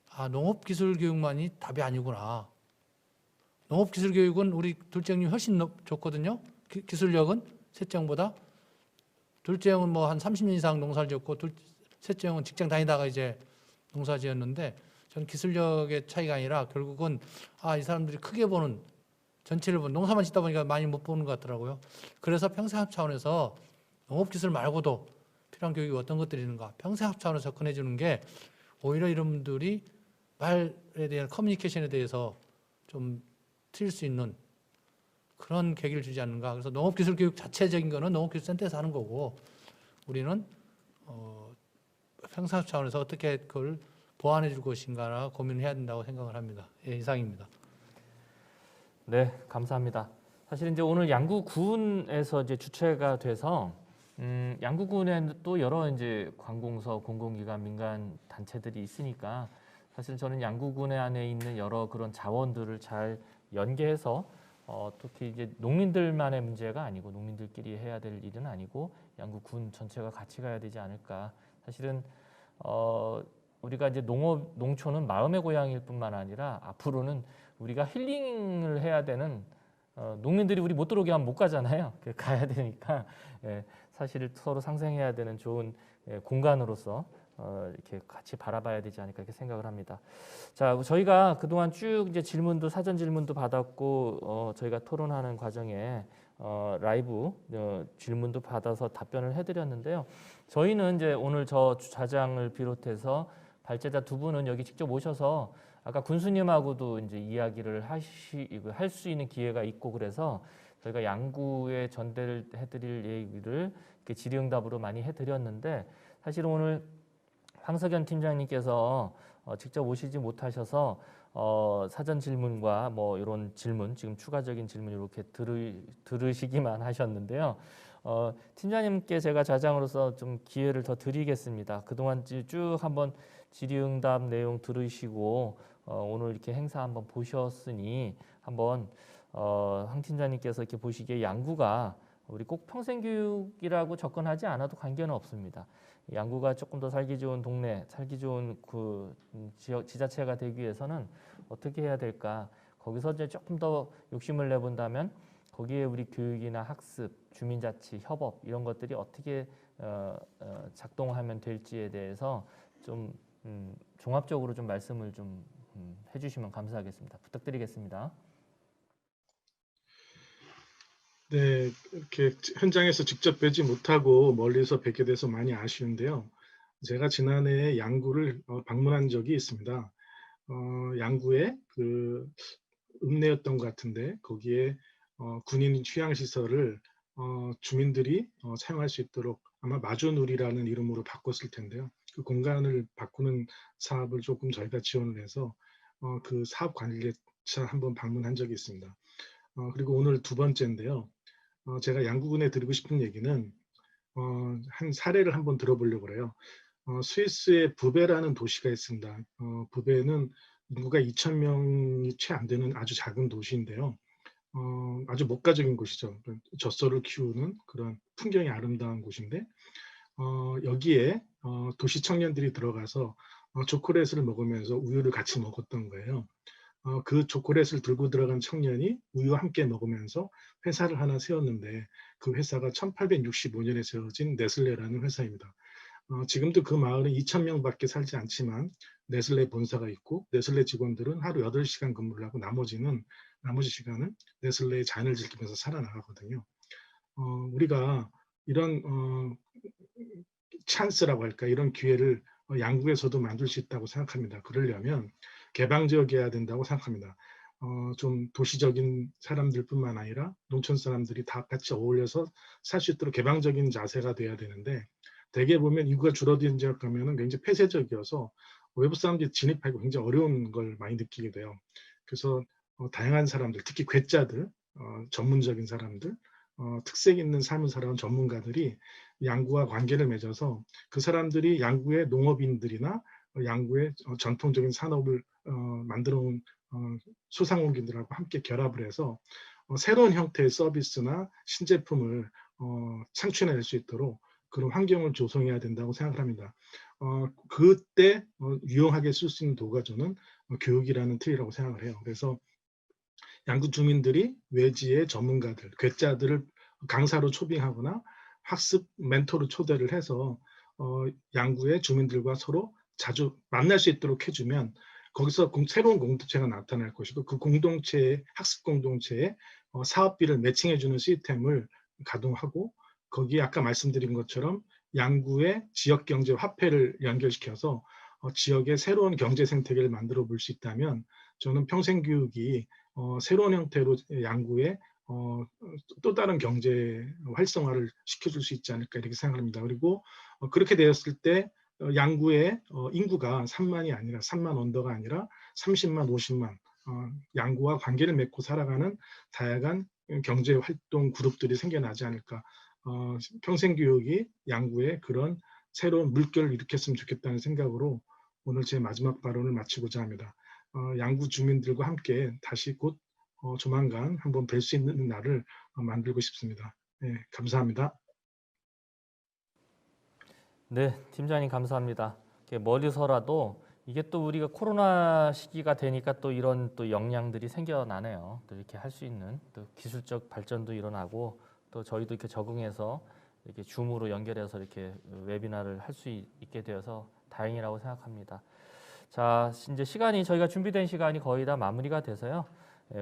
아, 농업기술교육만이 답이 아니구나. 농업기술교육은 우리 둘째 형님 훨씬 좋거든요. 기술력은 셋째 형보다. 둘째 형은 뭐 한 30년 이상 농사를 지었고 셋째 형은 직장 다니다가 이제 농사 지었는데 저는 기술력의 차이가 아니라 결국은 이 사람들이 크게 보는 전체를 보는 농사만 짓다 보니까 많이 못 보는 것 같더라고요. 그래서 평생학 차원에서 농업기술 말고도 필요한 교육이 어떤 것들이 있는가 평생학 차원에서 접근해 주는 게 오히려 이런 분들이 말에 대한 커뮤니케이션에 대해서 좀 틀릴 수 있는 그런 계기를 주지 않는가. 그래서 농업기술 교육 자체적인 거는 농업기술센터에서 하는 거고 우리는 평생학 차원에서 어떻게 그걸 보완해 줄 것인가 고민을 해야 된다고 생각을 합니다. 예, 이상입니다. 네, 감사합니다. 사실 이제 오늘 양구군에서 이제 주최가 돼서 양구군에 또 여러 이제 관공서, 공공기관, 민간 단체들이 있으니까 사실 저는 양구군 안에 있는 여러 그런 자원들을 잘 연계해서 특히 이제 농민들만의 문제가 아니고 농민들끼리 해야 될 일은 아니고 양구군 전체가 같이 가야 되지 않을까. 사실은 우리가 이제 농촌은 마음의 고향일 뿐만 아니라 앞으로는 우리가 힐링을 해야 되는 농민들이 우리 못 들어오게 하면 못 가잖아요. 가야 되니까 사실 서로 상생해야 되는 좋은 공간으로서 이렇게 같이 바라봐야 되지 않을까 이렇게 생각을 합니다. 자, 저희가 그동안 쭉 이제 질문도 사전 질문도 받았고 저희가 토론하는 과정에 라이브 질문도 받아서 답변을 해드렸는데요. 저희는 이제 오늘 저 좌장을 비롯해서 발제자 두 분은 여기 직접 오셔서 아까 군수님하고도 이제 이야기를 할 수 있는 기회가 있고 그래서 저희가 양구에 전달을 해드릴 얘기를 이렇게 질의응답으로 많이 해드렸는데 사실 오늘 황석연 팀장님께서 직접 오시지 못하셔서 사전 질문과 뭐 이런 질문 지금 추가적인 질문 이렇게 들으시기만 하셨는데요. 팀장님께 제가 좌장으로서 좀 기회를 더 드리겠습니다. 그동안 쭉 한번 질의응답 내용 들으시고 오늘 이렇게 행사 한번 보셨으니 한번 황 팀장님께서 이렇게 보시기에 양구가 우리 꼭 평생교육이라고 접근하지 않아도 관계는 없습니다. 양구가 조금 더 살기 좋은 동네, 살기 좋은 그 지역 지자체가 되기 위해서는 어떻게 해야 될까? 거기서 이제 조금 더 욕심을 내본다면 거기에 우리 교육이나 학습, 주민자치, 협업 이런 것들이 어떻게 작동하면 될지에 대해서 좀 종합적으로 좀 말씀을 좀 해주시면 감사하겠습니다. 부탁드리겠습니다. 네, 이렇게 현장에서 직접 뵈지 못하고 멀리서 뵙게 돼서 많이 아쉬운데요. 제가 지난해에 양구를 방문한 적이 있습니다. 양구에 그 읍내였던 것 같은데 거기에 군인 휴양시설을 주민들이 사용할 수 있도록 아마 마주누리라는 이름으로 바꿨을 텐데요. 그 공간을 바꾸는 사업을 조금 저희가 지원을 해서 그 사업 관리자 한번 방문한 적이 있습니다. 그리고 오늘 두 번째인데요. 제가 양구군에 드리고 싶은 얘기는 한 사례를 한번 들어보려고 그래요. 스위스의 부베라는 도시가 있습니다. 부베는 인구가 2,000명이 채 안 되는 아주 작은 도시인데요. 아주 목가적인 곳이죠. 젖소를 키우는 그런 풍경이 아름다운 곳인데 여기에 도시 청년들이 들어가서 초콜릿을 먹으면서 우유를 같이 먹었던 거예요. 그 초콜릿을 들고 들어간 청년이 우유와 함께 먹으면서 회사를 하나 세웠는데 그 회사가 1865년에 세워진 네슬레라는 회사입니다. 지금도 그 마을은 2,000명밖에 살지 않지만 네슬레 본사가 있고 네슬레 직원들은 하루 8시간 근무를 하고 나머지 시간은 네슬레의 자연을 즐기면서 살아나가거든요. 우리가 이런 찬스라고 할까 이런 기회를 양구에서도 만들 수 있다고 생각합니다. 그러려면 개방지역이어야 된다고 생각합니다. 좀 도시적인 사람들뿐만 아니라 농촌 사람들이 다 같이 어울려서 살 수 있도록 개방적인 자세가 돼야 되는데 대개 보면 인구가 줄어든 지역 가면은 굉장히 폐쇄적이어서 외부 사람들이 진입하기 굉장히 어려운 걸 많이 느끼게 돼요. 그래서 다양한 사람들, 특히 괴짜들, 전문적인 사람들, 특색 있는 삶을 살아온 전문가들이 양구와 관계를 맺어서 그 사람들이 양구의 농업인들이나 양구의 전통적인 산업을 만들어 온 소상공인들하고 함께 결합을 해서 새로운 형태의 서비스나 신제품을 창출해낼 수 있도록 그런 환경을 조성해야 된다고 생각을 합니다. 그때 유용하게 쓸 수 있는 도구가 저는 교육이라는 틀이라고 생각을 해요. 그래서 양구 주민들이 외지의 전문가들, 괴짜들을 강사로 초빙하거나 학습 멘토로 초대를 해서 양구의 주민들과 서로 자주 만날 수 있도록 해주면 거기서 새로운 공동체가 나타날 것이고 그 공동체의 학습 공동체에 사업비를 매칭해주는 시스템을 가동하고 거기에 아까 말씀드린 것처럼 양구의 지역경제 화폐를 연결시켜서 지역의 새로운 경제 생태계를 만들어 볼 수 있다면 저는 평생교육이 새로운 형태로 양구의 또 다른 경제 활성화를 시켜줄 수 있지 않을까 이렇게 생각합니다. 그리고 그렇게 되었을 때 양구의 인구가 3만이 아니라 3만 언더가 아니라 30만, 50만 양구와 관계를 맺고 살아가는 다양한 경제활동 그룹들이 생겨나지 않을까. 평생교육이 양구에 그런 새로운 물결을 일으켰으면 좋겠다는 생각으로 오늘 제 마지막 발언을 마치고자 합니다. 양구 주민들과 함께 다시 곧 조만간 한번 뵐 수 있는 날을 만들고 싶습니다. 네, 감사합니다. 네, 팀장님 감사합니다. 이렇게 멀리서라도 이게 또 우리가 코로나 시기가 되니까 또 이런 또 역량들이 생겨나네요. 또 이렇게 할 수 있는 또 기술적 발전도 일어나고 또 저희도 이렇게 적응해서 이렇게 줌으로 연결해서 이렇게 웨비나를 할 수 있게 되어서 다행이라고 생각합니다. 자, 이제 저희가 준비된 시간이 거의 다 마무리가 돼서요.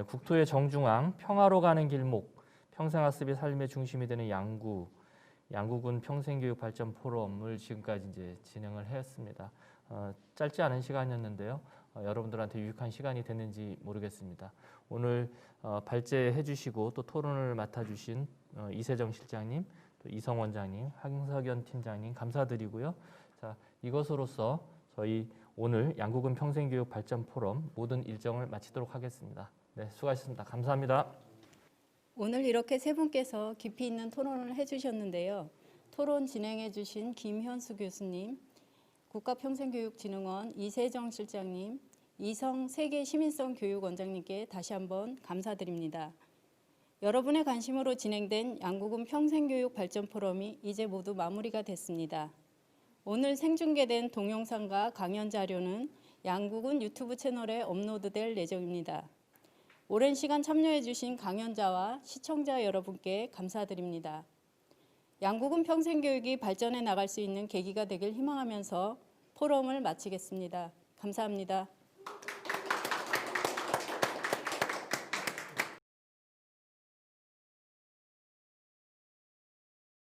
국토의 정중앙 평화로 가는 길목 평생학습의 삶의 중심이 되는 양구군 평생교육 발전 포럼을 지금까지 이제 진행을 했습니다. 짧지 않은 시간이었는데요. 여러분들한테 유익한 시간이 됐는지 모르겠습니다. 오늘 발제해 주시고 또 토론을 맡아주신 이세정 실장님, 또 이성 원장님, 황석연 팀장님 감사드리고요. 자, 이것으로서 저희 오늘 양구군 평생교육 발전 포럼 모든 일정을 마치도록 하겠습니다. 네, 수고하셨습니다. 감사합니다. 오늘 이렇게 세 분께서 깊이 있는 토론을 해주셨는데요. 토론 진행해주신 김현수 교수님, 국가평생교육진흥원 이세정 실장님, 이성 세계시민성교육원장님께 다시 한번 감사드립니다. 여러분의 관심으로 진행된 양구군 평생교육 발전 포럼이 이제 모두 마무리가 됐습니다. 오늘 생중계된 동영상과 강연 자료는 양구군 유튜브 채널에 업로드될 예정입니다. 오랜 시간 참여해 주신 강연자와 시청자 여러분께 감사드립니다. 양구군 평생교육이 발전해 나갈 수 있는 계기가 되길 희망하면서 포럼을 마치겠습니다. 감사합니다.